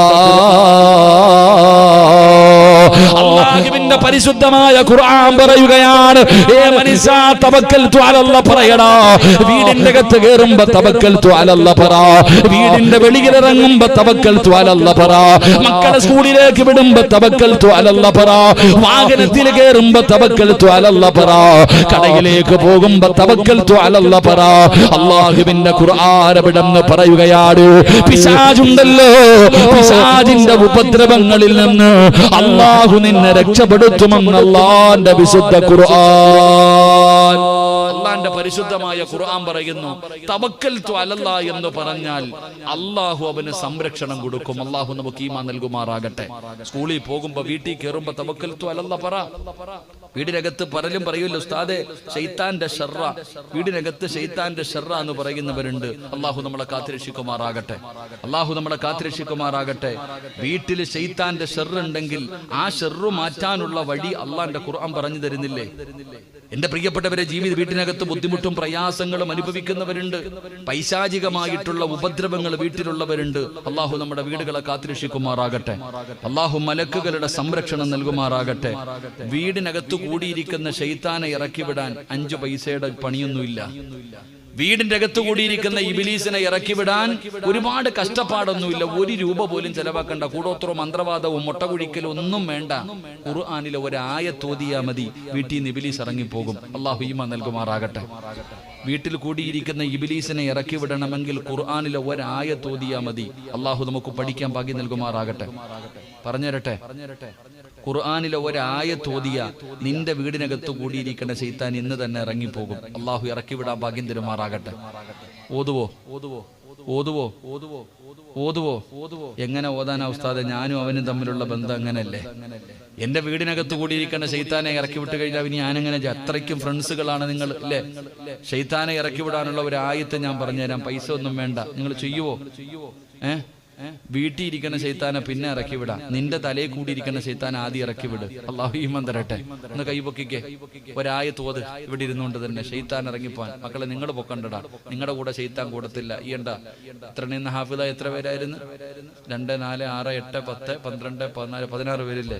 അല്ലാഹുവിന്റെ പരിശുദ്ധമായ ഖുർആൻ പറയുകയാണ്, ഏ മനുഷ്യ തവക്കൽതു അലല്ലാഹ് പറയടാ. വീടിന്റെ അകത്ത് കയറുമ്പോ തവക്കൽതു അലല്ലാഹ് പറ, വീടിന്റെ വെളിയിൽ ഇറങ്ങുമ്പോ തവക്കൽതു അലല്ലാഹ് പറ, മക്കളെ സ്കൂളിലേക്ക് വിടുമ്പോ തവക്കൽതു അലല്ലാഹ് പറ, വാഹനത്തിൽ കയറുമ്പോ തവക്കൽതു അലല്ലാഹ് പറ, കടയിലേക്ക് പോകുമ്പോ തവക്കൽതു അലല്ലാഹ് പറ. അല്ലാഹുവിന്റെ ഖുർആൻ എവിടെന്ന് പറയുകയാണ്, പിശാചുണ്ടല്ലോ, പിശാചിന്റെ ഉപദ്രവങ്ങളിൽ നിന്ന് അല്ലാഹു നിന്നെ രക്ഷപ്പെടുത്തുമെന്ന് അല്ലാഹുവിന്റെ വിശുദ്ധ ഖുർആൻ. അല്ലാഹുവിന്റെ പരിശുദ്ധമായ ഖുർആൻ പറയുന്നു, തവക്കൽതു അലല്ലാഹ് എന്ന് പറഞ്ഞാൽ അല്ലാഹു അവന് സംരക്ഷണം കൊടുക്കും. അല്ലാഹു നമുക്ക് ഈമാൻ നൽകുമാറാകട്ടെ. സ്കൂളിൽ പോകുമ്പോ, വീട്ടിൽ കയറുമ്പോ തവക്കൽതു അലല്ലാഹ് പറ. വീടിനകത്ത് പലരും പറയുമല്ലോ, ഉസ്താദേ ശൈത്താന്റെ ഷർറ, വീടിനകത്ത് ശൈത്താന്റെ ഷർറ എന്ന് പറയുന്നവരുണ്ട്. അല്ലാഹു നമ്മളെ കാത്തുരക്ഷിക്കുമാറാകട്ടെ. അല്ലാഹു നമ്മളെ കാത്തുരക്ഷിക്കുമാറാകട്ടെ. വീട്ടിൽ ശൈത്താന്റെ ഷർറുണ്ടെങ്കിൽ ആ ഷർറു മാറ്റാനുള്ള വഴി അല്ലാഹുവിന്റെ ഖുർആൻ പറഞ്ഞു തരുന്നില്ലേ? എന്റെ പ്രിയപ്പെട്ടവരെ, വീട്ടിനകത്ത് ബുദ്ധിമുട്ടും പ്രയാസങ്ങളും അനുഭവിക്കുന്നവരുണ്ട്. പൈശാചികമായിട്ടുള്ള ഉപദ്രവങ്ങൾ വീട്ടിലുള്ളവരുണ്ട്. അള്ളാഹു നമ്മുടെ വീടുകളെ കാത്തുരക്ഷിക്കുമാറാകട്ടെ. അള്ളാഹു മലക്കുകളുടെ സംരക്ഷണം നൽകുമാറാകട്ടെ. വീടിനകത്ത് കൂടിയിരിക്കുന്ന ശൈത്താനെ ഇറക്കിവിടാൻ 5 പൈസയുടെ പണിയൊന്നുമില്ല. വീടിന്റെ അകത്ത് കൂടിയിരിക്കുന്ന ഇബിലീസിനെ ഇറക്കിവിടാൻ ഒരുപാട് കഷ്ടപ്പാടൊന്നുമില്ല. 1 രൂപ പോലും ചെലവാക്കണ്ട. കൂടോത്രവും മന്ത്രവാദവും മുട്ടകുഴിക്കലും ഒന്നും വേണ്ട. ഖുർആനിലെ ഒരു ആയത്ത് ഓതിയാ മതി, വീട്ടിൽ നിന്ന് ഇബിലീസ് ഇറങ്ങിപ്പോകും. അള്ളാഹു ഈമാൻ നൽകുമാറാകട്ടെ. വീട്ടിൽ കൂടിയിരിക്കുന്ന ഇബിലീസിനെ ഇറക്കി വിടണമെങ്കിൽ ഖുർആനിലെ ഒരു ആയത്ത് ഓതിയാ മതി. അള്ളാഹു നമുക്ക് പഠിക്കാൻ ഭാഗ്യം നൽകുമാറാകട്ടെ. പറഞ്ഞുതരട്ടെ, ഖുർആനിലെ ഒരു ആയത്ത് ഓതിയ നിന്റെ വീടിനകത്ത് കൂടിയിരിക്കുന്ന ശൈത്താൻ ഇന്ന് തന്നെ ഇറങ്ങിപ്പോകും. അള്ളാഹു ഇറക്കി വിടാൻ ഭാഗ്യം തരുമാറാകട്ടെ. ഓതുവോ? എങ്ങനെ ഓതാനാ ഉസ്താദെ? ഞാനും അവനും തമ്മിലുള്ള ബന്ധം അങ്ങനെയല്ലേ? എന്റെ വീടിനകത്ത് കൂടിയിരിക്കുന്ന ശൈത്താനെ ഇറക്കി വിട്ട് കഴിഞ്ഞാൽ ഇനി ഞാനെങ്ങനെ? അത്രയ്ക്കും ഫ്രണ്ട്സുകളാണ് നിങ്ങൾ അല്ലേ? ശൈത്താനെ ഇറക്കി വിടാനുള്ള ഒരു ആയത്ത് ഞാൻ പറഞ്ഞുതരാം. പൈസ ഒന്നും വേണ്ട. നിങ്ങൾ ചെയ്യുവോ? വീട്ടിൽ ഇരിക്കുന്ന ശൈത്താനെ പിന്നെ ഇറക്കി വിടാം. നിന്റെ തലയിൽ കൂടിയിരിക്കുന്ന ശൈത്താൻ ആദ്യം ഇറക്കി വിട്. അള്ളാഹു ഈമാൻ തരട്ടെ. ഒന്ന് കൈപൊക്കിക്കേ. ഒരായത്ത് ഓത് ഇവിടെ ഇരുന്നുകൊണ്ട് തന്നെ. ശൈത്താൻ ഇറങ്ങിപ്പോൻ. മക്കളെ, നിങ്ങൾ പൊക്കണ്ടടാ. നിങ്ങളുടെ കൂടെ ശൈത്താൻ കൂടത്തില്ല. ഈ എന്താ ഇത്ര നിന്ന് ഹാഫിദ എത്ര പേരായിരുന്നു? 2, 4, 6, 8, 10, 12, 14, 16 പേരില്ലേ?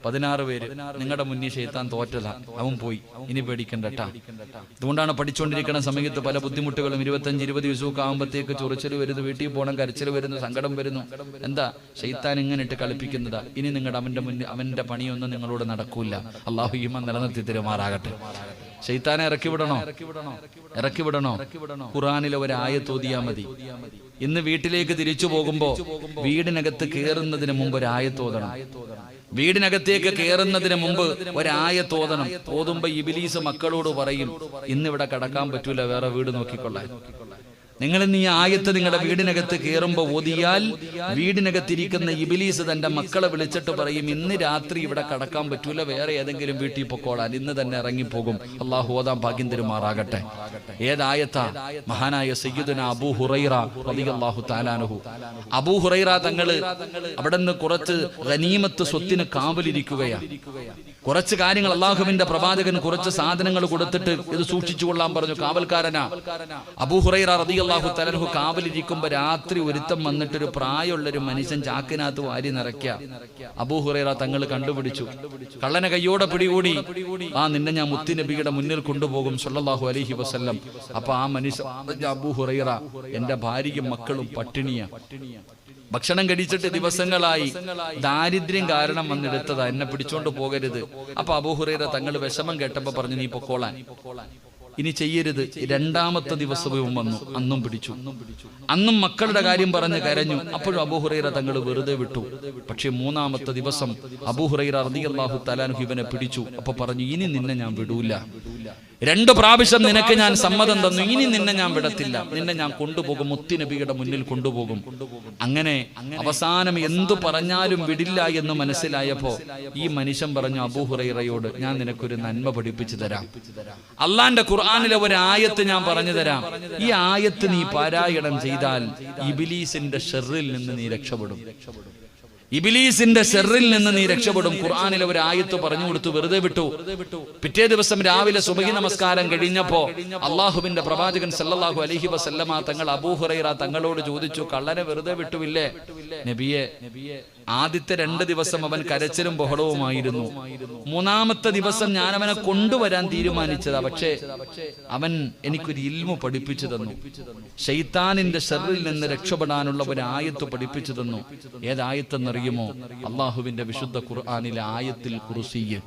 16 പേര്. നിങ്ങളുടെ മുന്നിൽ ശൈത്താൻ തോറ്റതാ. അവൻ പോയി. ഇനി പേടിക്കണ്ടട്ടാ. അതുകൊണ്ടാണ് പഠിച്ചുകൊണ്ടിരിക്കുന്ന സമയത്ത് പല ബുദ്ധിമുട്ടുകളും 25-20 ദിവസമൊക്കെ ആകുമ്പോഴത്തേക്ക് ചൊറിച്ചൽ വരുന്നു, വീട്ടിൽ പോകണം, കരച്ചിൽ വരുന്നു, സങ്കടം വരുന്നു. എന്താ? ശൈത്താൻ ഇങ്ങനെ ഇട്ട് കളിപ്പിക്കുന്നതാ. ഇനി നിങ്ങളുടെ അവന്റെ പണിയൊന്നും നിങ്ങളോട് നടക്കൂല. അള്ളാഹു ഈമാൻ നിലനിർത്തി തരുമാറാകട്ടെ. ശൈത്താനെ ഇറക്കി വിടണോ? ഖുർആനിലെ ഒരു ആയത്ത് ഓതിയാ മതി. ഇന്ന് വീട്ടിലേക്ക് തിരിച്ചു പോകുമ്പോ വീടിനകത്ത് കയറുന്നതിന് മുമ്പ് ഒരു ആയത്ത് ഓതണം. വീടിനകത്തേക്ക് കയറുന്നതിന് മുമ്പ് ഒരായത്ത് ഓതണം. ഓതുമ്പോ ഇബിലീസ് മക്കളോട് പറയും, ഇന്നിവിടെ കടക്കാൻ പറ്റൂല, വേറെ വീട് നോക്കിക്കൊള്ളാൻ. നിങ്ങൾ ഇന്ന് ഈ ആയത്ത് നിങ്ങളുടെ വീടിനകത്ത് കയറുമ്പോൾ ഓതിയാൽ വീടിനകത്തിരിക്കുന്ന ഇബിലീസ് തന്റെ മക്കളെ വിളിച്ചിട്ട് പറയും, ഇന്ന് രാത്രി ഇവിടെ കടക്കാൻ പറ്റൂല, വേറെ ഏതെങ്കിലും വീട്ടിൽ പൊക്കോളാൻ. ഇന്ന് തന്നെ ഇറങ്ങിപ്പോകും. അള്ളാഹു ഓതാൻ ഭാഗ്യം തരുമാറാകട്ടെ. ഏതായത്താ? മഹാനായ സയ്യിദുനാ അബൂ ഹുറൈറ റളിയല്ലാഹു തആല അൻഹു. അബൂ ഹുറൈറ തങ്ങള് അവിടെ നിന്ന് കുറച്ച് ഗനീമത്ത് സ്വത്തിന് കാവലിരിക്കുകയാണ്. കുറച്ച് കാര്യങ്ങൾ അള്ളാഹുവിന്റെ പ്രവാചകൻ കുറച്ച് സാധനങ്ങൾ കൊടുത്തിട്ട് ഇത് സൂക്ഷിച്ചു കൊള്ളാൻ പറഞ്ഞു. കാവൽക്കാരനാ അബൂ ഹുറൈറ റളിയല്ലാഹു തആല അൻഹു. കാവലിരിക്കുമ്പോ രാത്രി ഒരുത്തം വന്നിട്ടൊരു പ്രായമുള്ളൊരു മനുഷ്യൻ ചാക്കിനകത്ത് വാരി നിറയ്ക്കുക. അബൂ ഹുറൈറ തങ്ങൾ കണ്ടുപിടിച്ചു. കള്ളനെ കയ്യോടെ പിടികൂടി. നിന്നെ ഞാൻ മുത്തുനബിയുടെ മുന്നിൽ കൊണ്ടുപോകും സല്ലല്ലാഹു അലൈഹി വസല്ലം. അപ്പൊ ആ മനുഷ്യൻ, അബൂ ഹുറൈറ, എന്റെ ഭാര്യയും മക്കളും പട്ടിണിയാ, ഭക്ഷണം കഴിച്ചിട്ട് ദിവസങ്ങളായി, ദാരിദ്ര്യം കാരണം വന്നെടുത്തതാ, എന്നെ പിടിച്ചോണ്ട് പോകരുത്. അപ്പൊ അബൂ ഹുറൈറ തങ്ങൾ വിഷമം കേട്ടപ്പോ പറഞ്ഞു, നീ പൊക്കോളാൻ, ഇനി ചെയ്യരുത്. 2ാമത്തെ ദിവസവും വന്നു, അന്നും പിടിച്ചു. അന്നും മക്കളുടെ കാര്യം പറഞ്ഞ് കരഞ്ഞു. അപ്പോഴും അബൂ ഹുറൈറ തങ്ങൾ വെറുതെ വിട്ടു. പക്ഷെ 3ാമത്തെ ദിവസം അബൂ ഹുറൈറ റളിയല്ലാഹു തആല അൻഹു ഇവനെ പിടിച്ചു. അപ്പൊ പറഞ്ഞു, ഇനി നിന്നെ ഞാൻ വിടൂല. 2 പ്രാവശ്യം നിനക്ക് ഞാൻ സമ്മതം തന്നു, ഇനി നിന്നെ ഞാൻ വിടത്തില്ല. നിന്നെ ഞാൻ കൊണ്ടുപോകും, മുത്തുനബിയുടെ മുന്നിൽ കൊണ്ടുപോകും. അങ്ങനെ അവസാനം എന്തു പറഞ്ഞാലും വിടില്ല എന്ന് മനസ്സിലായപ്പോ ഈ മനുഷ്യൻ പറഞ്ഞു അബൂ ഹുറൈറയോട്, ഞാൻ നിനക്കൊരു നന്മ പഠിപ്പിച്ചു തരാം. അള്ളാന്റെ ഖുർആനിലെ ഒരു ആയത്ത് ഞാൻ പറഞ്ഞു തരാം. ഈ ആയത്ത് നീ പാരായണം ചെയ്താൽ ഇബ്ലീസിന്റെ ഷർറിൽ നിന്ന് നീ രക്ഷപ്പെടും. ഇബ്ലീസിന്റെ ഷർറിൽ നിന്ന് നീ രക്ഷപ്പെടും. ഖുർആനിലെ ഒരു ആയത്ത് പറഞ്ഞു കൊടുത്തു, വെറുതെ വിട്ടു. പിറ്റേ ദിവസം രാവിലെ സുബഹി നമസ്കാരം കഴിഞ്ഞപ്പോ അള്ളാഹുവിന്റെ പ്രവാചകൻ സല്ലല്ലാഹു അലൈഹി വസല്ലമ തങ്ങൾ അബൂ ഹുറൈറ തങ്ങളോട് ചോദിച്ചു, കള്ളനെ വെറുതെ വിട്ടുവില്ലേ? നബിയെ, ആദ്യത്തെ 2 ദിവസം അവൻ കരച്ചിലും ബഹളവുമായിരുന്നു. 3ാമത്തെ ദിവസം ഞാൻ അവനെ കൊണ്ടുവരാൻ തീരുമാനിച്ചതാ. പക്ഷേ അവൻ എനിക്കൊരു ഇൽമു പഠിപ്പിച്ചു തന്നു. ശൈത്താനിന്റെ ഷർറിൽ നിന്ന് രക്ഷപ്പെടാനുള്ള ഒരു ആയത്ത് പഠിപ്പിച്ചു തന്നു. ഏതായത്തെന്നറിയുമോ? അള്ളാഹുവിന്റെ വിശുദ്ധ ഖുർആനിലെ ആയത്തുൽ കുർസിയ്യ്.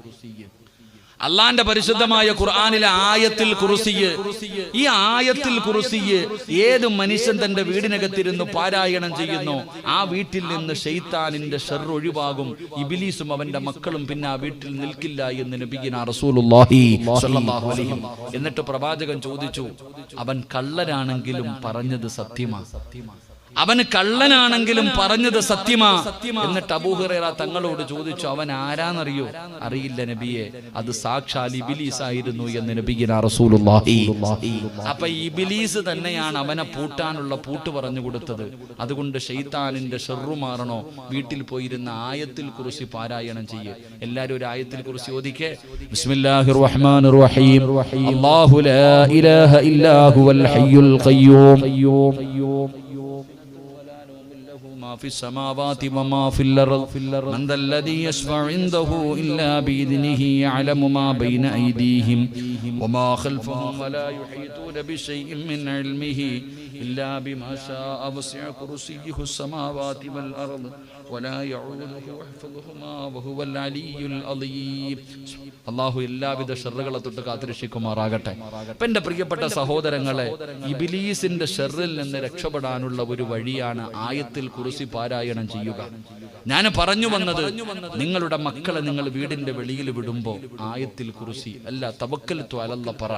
അള്ളാന്റെ പരിശുദ്ധമായ ഖുർആനിലെ ആയത്തുൽ കുർസിയ്യ്. ഈ ആയത്തുൽ കുർസിയ്യ് ഏത് മനുഷ്യൻ തന്റെ വീടിനകത്തിരുന്ന് പാരായണം ചെയ്യുന്നു, ആ വീട്ടിൽ നിന്ന് ശൈത്താനിന്റെ ഷർറ് ഒഴിവാകും. ഇബ്ലീസും അവന്റെ മക്കളും പിന്നെ ആ വീട്ടിൽ നിൽക്കില്ല എന്ന് നബിയുനാ റസൂലുള്ളാഹി സ്വല്ലല്ലാഹു അലൈഹി വസല്ലം. എന്നിട്ട് പ്രവാചകൻ ചോദിച്ചു, അവൻ കള്ളനാണെങ്കിലും പറഞ്ഞത് സത്യമാ? അവന് കള്ളനാണെങ്കിലും പറഞ്ഞത് സത്യമാ. എന്നിട്ട് അബൂ ഹുറൈറ തങ്ങളോട് ചോദിച്ചു, അവൻ ആരാന്നറിയോ? അറിയില്ല നബിയെ, അത് സാക്ഷാൽ ഇബ്ലീസ് ആയിരുന്നു എന്ന് നബിയിനാ റസൂലുള്ളാഹി. അപ്പൊ ഇബ്ലീസ് തന്നെയാണ് അവനെ പൂട്ടാനുള്ള പൂട്ട് പറഞ്ഞു കൊടുത്തത്. അതുകൊണ്ട് ശൈത്താനിന്റെ ഷർറു മാറണോ, വീട്ടിൽ പോയിരുന്ന ആയത്തുൽ കുർസി പാരായണം ചെയ്യേ. എല്ലാരും ഒരു ആയത്തുൽ കുർസി ഓദിക്കേ. ബിസ്മില്ലാഹിർ റഹ്മാനിർ റഹീം. അല്ലാഹു ലാ ഇലാഹ ഇല്ലാ ഹുവൽ ഹയ്യുൽ ഖയ്യൂം في السماوات وما في الأرض من ذا الذي يشفع عنده إلا بإذنه يعلم ما بين أيديهم وما خلفهم ولا يحيطون بشيء من علمه إلا بما شاء وسع كرسيه السماوات والأرض ولا يعوده حفظهما وهو العلي العظيم. അല്ലാഹു എല്ലാവിധ ഷർറുകളെ തൊട്ട് കാത്തുരക്ഷിക്കുമാറാകട്ടെ. എന്റെ പ്രിയപ്പെട്ട സഹോദരങ്ങളെ, ഇബ്ലീസിന്റെ ഷർറിൽ നിന്ന് രക്ഷപ്പെടാനുള്ള ഒരു വഴിയാണ് ആയത്തുൽ കുർസി പാരായണം ചെയ്യുക. ഞാൻ പറഞ്ഞു വന്നത്, നിങ്ങളുടെ മക്കളെ നിങ്ങൾ വീടിന്റെ വെളിയിൽ വിടുമ്പോ ആയത്തുൽ കുർസി അല്ല തവക്കൽതു അലല്ലാഹ് പറ.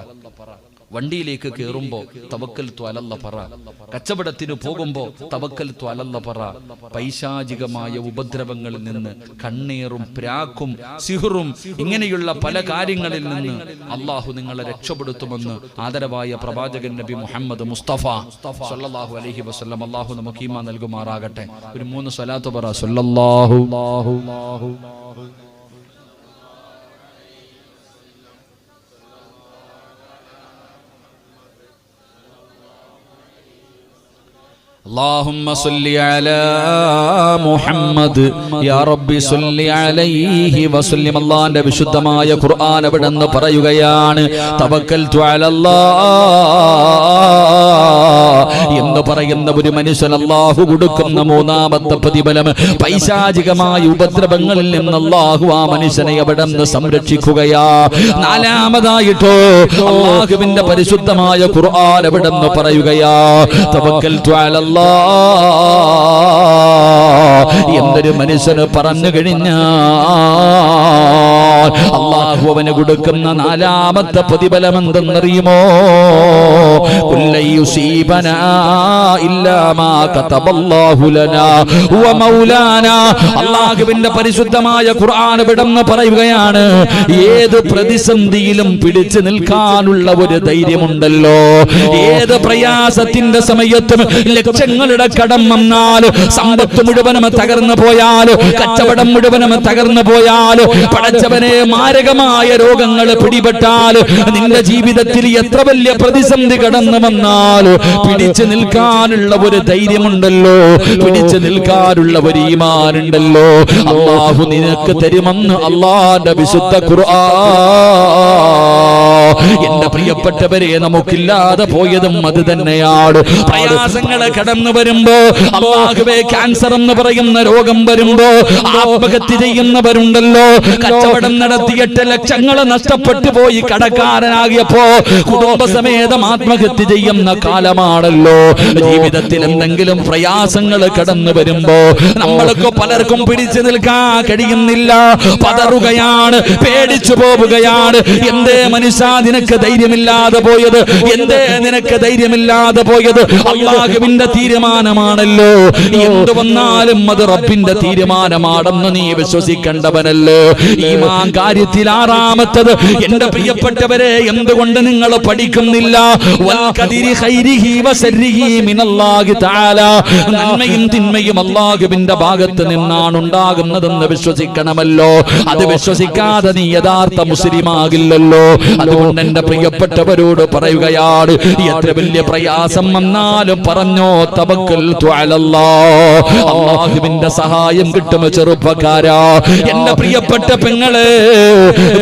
വണ്ടിയിലേക്ക് കയറുമ്പോ തവക്കൽതു അലല്ലാഹ് പറ. കച്ചവടത്തിന് പോകുമ്പോ തവക്കൽതു അലല്ലാഹ് പറ. പൈശാചികമായ ഉപദ്രവങ്ങളിൽ നിന്ന്, കണ്ണീറും പ്രാക്കും സിഹ്റും ഇങ്ങനെയുള്ള പല കാര്യങ്ങളിൽ നിന്ന് അള്ളാഹു നിങ്ങളെ രക്ഷപ്പെടുത്തുമെന്ന് ആദരവായ പ്രവാചകൻ നബി മുഹമ്മദ് മുസ്തഫ സല്ലല്ലാഹു അലൈഹി വസല്ലം അള്ളാഹു നമുക്ക് ഈമാൻ നൽകുമാറാകട്ടെ. ഒരു 3 സ്വലാത്ത് പറ. സല്ലല്ലാഹു اللهم صل على محمد يا رب صل عليه وسلم. അല്ലാഹുവിന്റെ വിശുദ്ധമായ ഖുർആൻ അവിടെന്ന് പറയുകയാണ്, തവക്കൽതു അലല്ലാഹ് എന്ന് പറയുന്ന ഒരു മനുഷ്യൻ അല്ലാഹു കൊടുക്കുന്ന 3ാമത്തെ പ്രതിഫലം, പൈശാചികമായ ഉപദ്രവങ്ങളിൽ നിന്ന് അല്ലാഹു ആ മനുഷ്യനെ അവിടെന്ന് സംരക്ഷിക്കുകയാ. 4ാമതായിട്ടോ അല്ലാഹുവിന്റെ പരിശുദ്ധമായ ഖുർആൻ അവിടെന്ന് പറയുകയാ, തവക്കൽതു അലല്ലാഹ് എന്തൊരു മനുഷ്യന് പറഞ്ഞു കഴിഞ്ഞാൽ അല്ലാഹു അവന് കൊടുക്കുന്ന 4ാമത്തെ പ്രതിഫലം എന്തെന്നറിയുമോ? കുല്ലയുസീബനാ ഇല്ലാ മാ കതബല്ലാഹു ലനാ വ മൗലാനാ. അല്ലാഹുവിന്റെ പരിശുദ്ധമായ ഖുർആൻ വിടന്ന് പറയുകയാണ്, ഏത് പ്രതിസന്ധിയിലും പിടിച്ചു നിൽക്കാനുള്ള ഒരു ധൈര്യമുണ്ടല്ലോ. ഏത് പ്രയാസത്തിന്റെ സമയത്തും ലക്ഷങ്ങളുടെ കടം വന്നാൽ, സമ്പത്ത് മുഴുവനും തകർന്നു പോയാൽ, കച്ചവടം മുഴുവനും തകർന്നു പോയാൽ, പടച്ചവനെ മാരകമായ രോഗങ്ങൾ പിടിപെട്ടാൽ, നിന്റെ ജീവിതത്തിൽ എത്ര വലിയ പ്രതിസന്ധി കടന്നു വന്നാൽ പിടിച്ചു നിൽക്കാനുള്ള ഒരു ധൈര്യമുണ്ടല്ലോ, പിടിച്ചു നിൽക്കാനുള്ള ഒരു ഈമാനുണ്ടല്ലോ. അല്ലാഹു നിനക്ക് തരുമെന്ന് അല്ലാഹുവിന്റെ വിശുദ്ധ ഖുർആൻ. എന്റെ പ്രിയപ്പെട്ടവരെ, നമുക്കില്ലാതെ പോയതും അത് തന്നെയാണ്. പ്രയാസങ്ങളെ കടന്നു വരുമ്പോ, അല്ലാഹുവേ ക്യാൻസർ എന്ന് പറയുന്ന രോഗം വരുമ്പോ ആത്മഹത്യ ചെയ്യുന്നവരുണ്ടല്ലോ. കച്ചവടം നടത്തിയിട്ട് ലക്ഷങ്ങൾ നഷ്ടപ്പെട്ടു പോയി കടക്കാരനാകിയപ്പോ കുടുംബസമേതം ആത്മഹത്യ ചെയ്യുന്ന കാലമാണല്ലോ. ജീവിതത്തിൽ എന്തെങ്കിലും പ്രയാസങ്ങൾ കടന്നു വരുമ്പോ നമ്മൾക്ക് പലർക്കും പിടിച്ചു നിൽക്കാൻ കഴിയുന്നില്ല, പതറുകയാണ്, പേടിച്ചു പോവുകയാണ്. എന്തേ മനുഷ്യ നിനക്ക് ധൈര്യമില്ലാതെ പോയത്? എന്തേ നിനക്ക് ധൈര്യമില്ലാതെ പോയത്? അല്ലാഹുവിന്റെ തീരുമാനമാണല്ലോ. എന്തു വന്നാലും അത് റബ്ബിന്റെ തീരുമാനമാണെന്ന് നീ വിശ്വസിക്കേണ്ടവനല്ലോ. ഈമാൻ കാര്യത്തിൽ 6ാമത്തത്, എന്റെ പ്രിയപ്പെട്ടവരെ, എന്തുകൊണ്ട് നിങ്ങൾ പഠിക്കുന്നില്ല? നന്മയും തിന്മയും അല്ലാഹുവിന്റെ ഭാഗത്ത് നിന്നാണ് ഉണ്ടാകുന്നതെന്ന് വിശ്വസിക്കണമല്ലോ. അത് വിശ്വസിക്കാതെ നീ യഥാർത്ഥ മുസ്ലിം ആകില്ലല്ലോ. അതുകൊണ്ട് എന്റെ പ്രിയപ്പെട്ടവരോട് പറയുകയാണ്, എത്ര വലിയ പ്രയാസം വന്നാലും പറഞ്ഞോ തവക്കൽതു അലല്ലാഹ്. അല്ലാഹുവിന്റെ സഹായം കിട്ടും ചെറുപ്പക്കാരാ. എന്റെ പ്രിയപ്പെട്ട പെങ്ങളെ,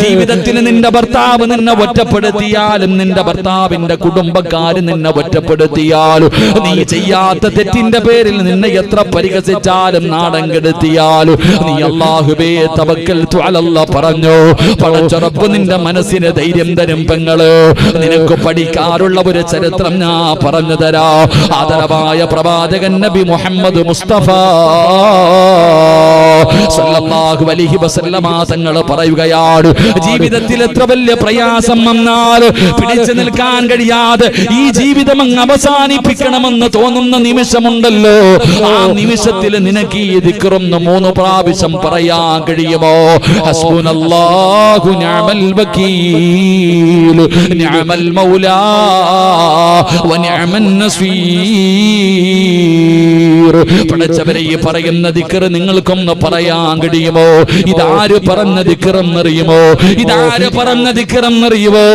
ജീവിതത്തിൽ നിന്റെ ഭർത്താവ് നിന്നെ ഒറ്റപ്പെടുത്തിയാലും, നിന്റെ ഭർത്താവിന്റെ കുടുംബക്കാര് നിന്നെ ഒറ്റപ്പെടുത്തിയാലും, നീ ചെയ്യാത്ത തെറ്റിന്റെ പേരിൽ നിന്നെ എത്ര പരിഹസിച്ചാലും നാടൻ കെടുത്തിയാലും, നീ അല്ലാഹുവേ തവക്കൽതു അലല്ലാഹ് പറഞ്ഞോ. പടച്ച റബ്ബ് നിന്റെ മനസ്സിന് ധൈര്യം തരും പെങ്ങള്. നിനക്ക് പഠിക്കാറുള്ള ഒരു ചരിത്രം ഞാൻ പറഞ്ഞു തരാ. ആദരവായ പ്രവാചകൻ നബി മുഹമ്മദ് മുസ്തഫ സല്ലല്ലാഹു അലൈഹി വസല്ലമ തങ്ങൾ പറയുകയാണ്, ജീവിതത്തിൽ എത്ര വലിയ പ്രയാസം വന്നാൽ പിടിച്ചു നിൽക്കാൻ കഴിയാതെ ഈ ജീവിതം അങ്ങ് അവസാനിപ്പിക്കണമെന്ന് തോന്നുന്ന നിമിഷമുണ്ടല്ലോ, ആ നിമിഷത്തിൽ നിനക്ക് ഈ ദിക്റൊന്ന് 3 പ്രാവശ്യം പറയാൻ കഴിയുമോ? ഹസ്ബുനല്ലാഹു നിഅമൽ വകീൽ നിഅമൽ മൗലാ വ നിഅമൻ നസീർ. പടച്ചവരെ, ഈ പറയുന്ന ദിക്ർ നിങ്ങൾക്കൊന്ന് പറയാൻ കഴിയുമോ? ഇതാര് പറഞ്ഞ ദിക്റെന്നറിയുമോ? ഇതാര് പറഞ്ഞ ദിക്റെന്നറിയുമോ?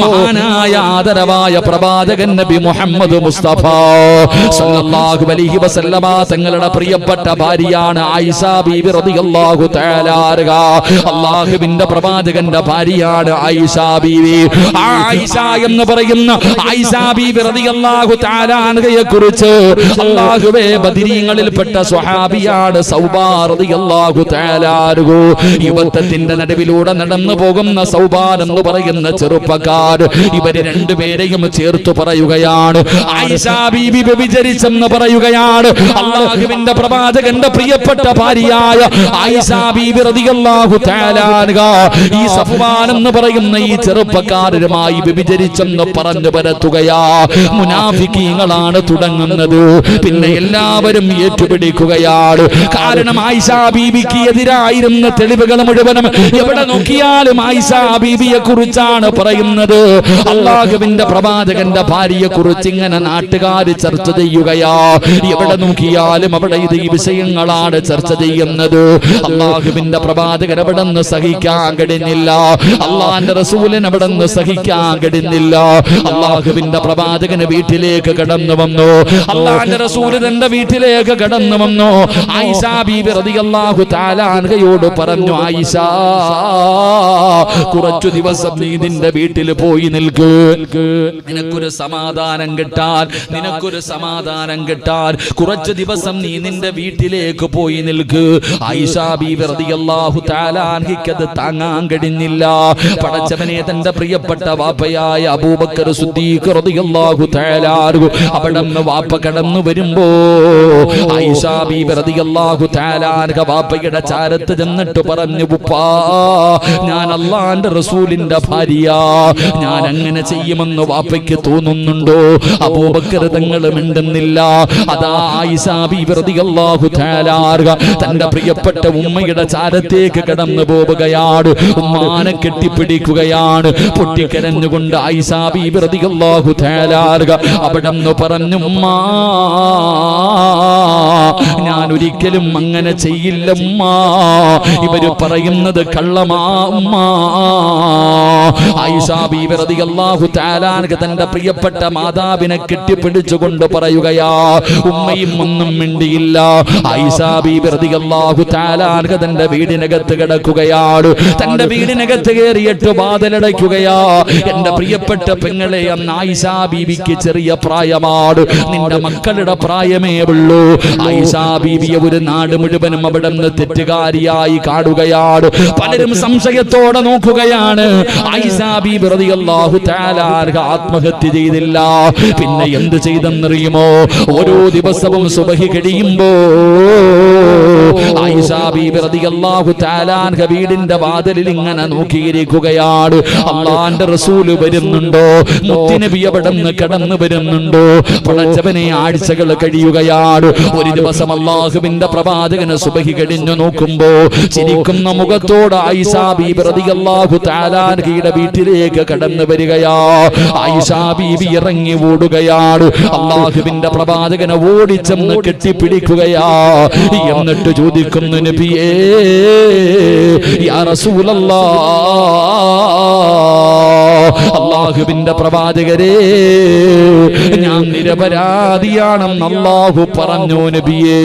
മഹാനായ ആദരവായ പ്രവാചകൻ നബി മുഹമ്മദ് മുസ്തഫ സല്ലല്ലാഹു അലൈഹി വസല്ലമ തങ്ങളുടെ പ്രിയപ്പെട്ട ഭാര്യയാണ് ആയിഷ ബീബി റളിയല്ലാഹു തആല അൻഹ. അല്ലാഹുവിന്റെ പ്രവാചകന്റെ ഭാര്യയാണ് ആയിഷ ബീവി. ആയിഷ എന്ന് പറയുന്ന ആയിഷ ബീബി റളിയല്ലാഹു തആല അൻഹയെ കുറിച്ച് അല്ലാഹുവേ ബദരീങ്ങളിൽപ്പെട്ട സ്വഹാബിയാണ് സൗബാ റളിയല്ലാഹു തആല അൻഹ. യുവത്വത്തിന്റെ നടുവിലൂടെ നടന്നു പോകുന്ന സൗബാൻ എന്ന് പറയുന്ന ചെറുപ്പക്കാർ, ഇവര് രണ്ടുപേരെയും ചേർത്ത് പറയുകയാണ് ആയിഷ ബീബി വ്യഭിചരിച്ചെന്ന് പറയുകയാണ്. അല്ലാഹുവിന്റെ പ്രവാചകന്റെ പ്രിയപ്പെട്ട ഭാര്യയായ ആയിഷ ബീബി റളിയല്ലാഹു തആല അൻഹ ഈ സഫ്വാൻ എന്ന് പറയുന്ന ഈ ചെറുപ്പക്കാരുമായി വ്യഭിചരിച്ചെന്ന് പറഞ്ഞു പരത്തുകയാ. മുനാഫിക്കീങ്ങളാണ് തുടങ്ങുന്നത്, പിന്നെ എല്ലാവരും ഏറ്റുപിടിക്കുകയാണ്. കാരണം ആയിഷ ബീബിക്ക് എതിരായിരുന്ന തെളിവുകൾ മുഴുവനും എവിടെ നോക്കിയാലും ആയിഷ ബീബിയെ കുറിച്ചാണ് പറയുന്നത്. അല്ലാഹുവിന്റെ പ്രവാചകന്റെ ഭാര്യയെ കുറിച്ച് ഇങ്ങനെ നാട്ടുകാർ ചർച്ച ചെയ്യുകയാ. എവിടെ നോക്കിയാലും അവിടെ ഇത് ഈ വിഷയങ്ങളാണ് ചർച്ച ചെയ്യുന്നത്. അല്ലാഹുവിന്റെ പ്രവാചകൻ അവിടെ നിന്ന് സഹിക്കാൻ കഴിഞ്ഞില്ല, അള്ളാന്റെ റസൂലിന് അവിടെ നിന്ന് സഹിക്കാൻ കഴിഞ്ഞില്ല. അല്ലാഹുവിന്റെ പ്രവാചകന് വീട്ടിലേക്ക് കടന്നു വന്നു, അള്ളാന്റെ റസൂല് തന്റെ വീട്ടിലേക്ക് കടന്നു വന്നു. ആയിഷ ബീബി റളിയല്ലാഹു തആല അൻഹയോട് പറഞ്ഞു, ആയിഷ, കുറച്ചു ദിവസം നീ നിന്റെ വീട്ടിൽ പോയി നിൽക്ക്, നിനക്കൊരു സമാധാനം കിട്ടാൻ, നിനക്കൊരു സമാധാനം കിട്ടാൻ കുറച്ചു ദിവസം നീ നിന്റെ വീട്ടിലേക്ക് പോയി നിൽക്ക്. ആയിഷ ബീബി റളിയല്ലാഹു തആല അൻഹയ്ക്ക് അത് താങ്ങാൻ കഴിഞ്ഞില്ല. പടച്ചവനെ, തന്റെ പ്രിയപ്പെട്ട വാപ്പയായ അബൂബക്കർ സിദ്ദീഖ് റളിയല്ലാഹു തആല അൻഹു അവിടുന്ന് വാപ്പ കടന്നു വരുമ്പോ ആയിഷ ബീബി റളിയല്ലാഹു തആല അൻഹ വാപ്പയുടെ ചാരത്ത് ചെന്നിട്ട് പറഞ്ഞു, ഉപ്പാ, ഞാൻ അല്ലാഹുവിന്റെ റസൂലിന്റെ ഭാര്യ, ഞാൻ അങ്ങനെ ചെയ്യുമെന്ന് വാപ്പയ്ക്ക് തോന്നുന്നുണ്ടോ? അബൂബക്കർ തങ്ങൾ മിണ്ടുന്നില്ല. അതാ ആയിഷ ബീബി റളിയല്ലാഹു തആല അൻഹ തന്റെ പ്രിയപ്പെട്ട ഉമ്മയുടെ ചാരത്തേക്ക് കടന്നു പോവുകയാണ്. ഉമ്മാനെ കെട്ടിപ്പിടിക്കുകയാണ്. പൊട്ടിക്കരഞ്ഞുകൊണ്ട് ആയിഷ ബീബി റളിയല്ലാഹു തആല അൻഹ അവിടുന്ന് പറഞ്ഞു, ഉമ്മാ, ഞാൻ ഒരിക്കലും അങ്ങനെ ചെയ്യില്ല ഉമ്മാ, ഇവര് പറയുന്നത് കള്ളമാ ഉമ്മാ. ആയിഷ ബീബി റളിയല്ലാഹു തആല അൻഹ തന്റെ പ്രിയപ്പെട്ട മാതാവിനെ കെട്ടിപ്പിടിച്ചുകൊണ്ട് പറയുകയാ. ഉമ്മയും ഒന്നും മിണ്ടിയില്ല. ആയിഷ ബീബി റളിയല്ലാഹു തആല അൻഹ തന്റെ വീടിനകത്ത് കിടക്കുകയാണ്. തന്റെ വീടിനകത്ത് കയറിയിട്ട് വാതിലടയ്ക്കുകയാ. എന്റെ പ്രിയപ്പെട്ട പെങ്ങളെ, അന്ന് ആയിഷ ബീബിക്ക് ചെറിയ പ്രായമാണ്, നിന്റെ മക്കളുടെ പ്രായമേ ഉള്ളൂ. ആയിഷ ബീബിയെ ഒരു നാട് മുഴുവനും അവിടെ നിന്ന് തെറ്റുകാരിയായി കാണുകയാണ്. പലരും സംശയത്തോടെ നോക്കുകയാണ്. ആയിഷ ബീബി റളിയല്ലാഹു തആല അൻഹ ആത്മഹത്യ ചെയ്തില്ല. പിന്നെ എന്ത് ചെയ്തെന്നറിയുമോ? ഓരോ ദിവസവും സുബഹി കഴിയുമ്പോ ആയിഷ ബീബി റളിയല്ലാഹു തആല അൻഹ വീടിന്റെ വാതിലിൽ ഇങ്ങനെ നോക്കിയിരിക്കുകയാണ്. അല്ലാഹുവിന്റെ റസൂൽ വരുന്നുണ്ടോ? മുത്തുനബി അവിടെ നിന്ന് കടന്നു വരുന്നുണ്ടോ? പടച്ചവനെ, ആഴ്ചകൾ കഴിയുകയാണ്. ഒരു ദിവസം അല്ലാഹുവിന്റെ പ്രവാചകന് സുബഹി കഴിഞ്ഞു നോക്കുമ്പോ ചിരിക്കുന്ന മുഖത്തോട് ആയിഷ ബീബി റളിയല്ലാഹു തആല അൻഹയുടെ വീട്ടിലേക്ക് കടന്നു വരികയാ. ആയിഷ ബീബി ഇറങ്ങി ഓടുകയാണ്. അല്ലാഹുവിന്റെ പ്രവാചകനെ ഓടിച്ചെന്ന് കെട്ടിപ്പിടിക്കുകയാ. എന്നിട്ട് ചോദിക്കുന്നു, നബിയേ, യാ റസൂലല്ലാഹ്, അല്ലാഹുവിന്റെ പ്രവാചകരെ, ഞാൻ നിരപരാധിയാണെന്ന് അല്ലാഹു പറഞ്ഞു നബിയേ.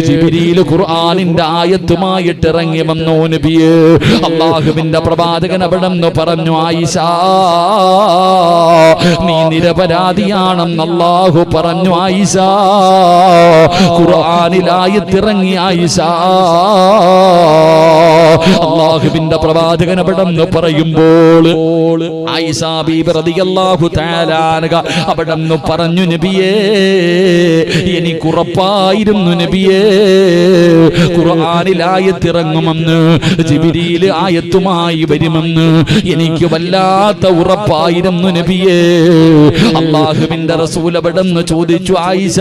ജിബ്രീൽ ഖുർആനിന്റെ ആയത്തുമായിട്ട് ഇറങ്ങി വന്നു നബിയേ. അല്ലാഹുവിന്റെ പ്രവാചകൻ അവിടെ നിന്ന് പറഞ്ഞു, ആയിഷ, നീ നിരപരാധിയാണെന്ന് അല്ലാഹു പറഞ്ഞു. ആയിഷ, ഖുർആനിൽ ആയത്തിറങ്ങി. ആയിഷ, അല്ലാഹുവിന്റെ പ്രവാചകൻ അവിടെ നിന്ന് പറയുമ്പോൾ ആയിഷ ബീബി റളിയല്ലാഹു തആല അൻഹ അവിടെ നിന്ന് പറഞ്ഞു, പറഞ്ഞു, നബിയേ എനിക്കുറപ്പായിരുന്നു നബിയേ ഖുർആനിൽ ആയത്തിറങ്ങുമെന്ന്, ജിബ്രീൽ ആയത്തുമായി വരുമെന്ന് എനിക്ക് വല്ലാത്ത ഉറപ്പായിരുന്നു നബിയേ. അല്ലാഹുവിന്റെ റസൂൽ അവിടെന്ന് ചോദിച്ചു, ആയിഷ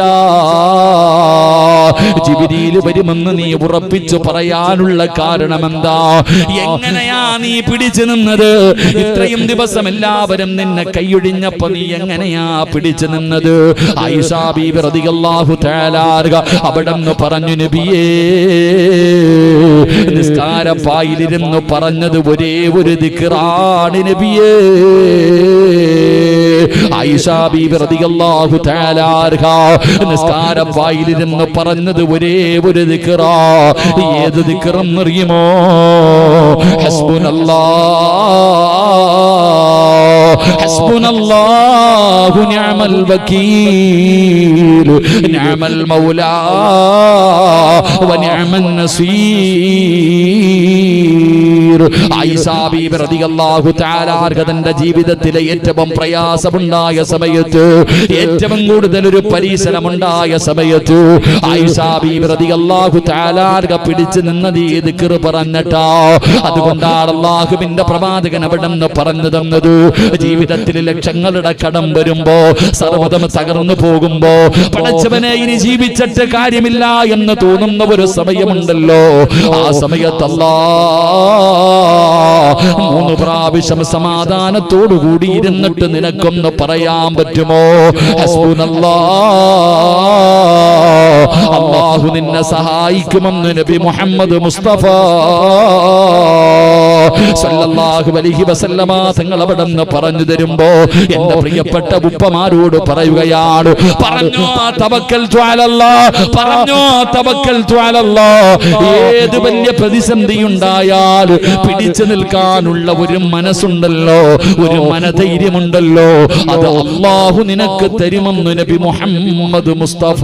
ജിബ്രീൽ വരുമെന്ന് നീ ഉറപ്പിച്ചു പറയാനുള്ള കാരണം എന്താ? എങ്ങനെയാ നീ പിടിച്ചു നിന്നത്? ഇത്രയും ദിവസം എല്ലാവരും നിന്നെ കൈയൊഴിഞ്ഞപ്പോ നീ എങ്ങനെയാ പിടിച്ചു നിന്നത്? ആയിഷ ബീബി റളിയല്ലാഹു തആല അവിടെന്ന് പറഞ്ഞു, നബിയേ നിസ്കാരപ്പായിലിരുന്ന് പറഞ്ഞത് ഒരേ ഒരു ദിക്റാണ് നബിയേ. ആയിഷ ബീബി റളിയല്ലാഹു തആല നിസ്കാരപ്പായിലിരുന്ന് പറഞ്ഞത് ഒരേ ഒരു ദിക്റാ. ഏത് ദിക്റെന്ന് അറിയുമോ? ഹസ്ബുനല്ലാഹു നിഅമൽ വകീൽ നിഅമൽ മൗലാ വ നിഅമൻ നസീർ. ആയിഷ ബീബി റളിയല്ലാഹു തആല തന്റെ ജീവിതത്തിലെ ഏറ്റവും പ്രയാസമുണ്ടായ സമയത്ത്, ഏറ്റവും കൂടുതൽ ഒരു പരീക്ഷണമുണ്ടായ സമയത്ത് ആയിഷ ബീബി റളിയല്ലാഹു തആല പിടിച്ചു നിന്നത് ഈ ദിക്ർ പറഞ്ഞിട്ടാ. അതുകൊണ്ടാണ് അല്ലാഹുവിന്റെ പ്രവാചകൻ അവിടെന്ന് പറഞ്ഞു തന്നത്, ജീവിതത്തിൽ ലക്ഷങ്ങളുടെ കടം വരുമ്പോ, സർവ്വതം തകർന്നു പോകുമ്പോ, പടച്ചവനെ ഇനി ജീവിച്ചിട്ട് കാര്യമില്ല എന്ന് തോന്നുന്ന ഒരു സമയമുണ്ടല്ലോ, ആ സമയത്ത് അല്ലാഹ് 3 പ്രാവശ്യം സമാധാനത്തോടുകൂടി ഇരുന്നിട്ട് നിനക്കൊന്ന് പറയാൻ പറ്റുമോ? ഹസ്ബുനല്ലാഹ്, അല്ലാഹു നിന്നെ സഹായിക്കുമെന്ന് നബി മുഹമ്മദ് മുസ്തഫ സല്ലല്ലാഹു അലൈഹി വസല്ലമ തങ്ങൾ അവിടെന്ന് പറഞ്ഞു തരുമ്പോ എന്റെ പ്രിയപ്പെട്ട ഉപ്പമാരോട് പറയുകയാണ്, പറഞ്ഞോ തവക്കൽതു അലല്ലാഹ്, പറഞ്ഞോ തവക്കൽതു അലല്ലാഹ്. ഏത് വലിയ പ്രതിസന്ധി ഉണ്ടായാൽ പിടിച്ചു നിൽക്കാനുള്ള ഒരു മനസ്സുണ്ടല്ലോ, ഒരു മനധൈര്യമുണ്ടല്ലോ, അത് അല്ലാഹു നിനക്ക് തരുമെന്ന് നബി മുഹമ്മദ് മുസ്തഫ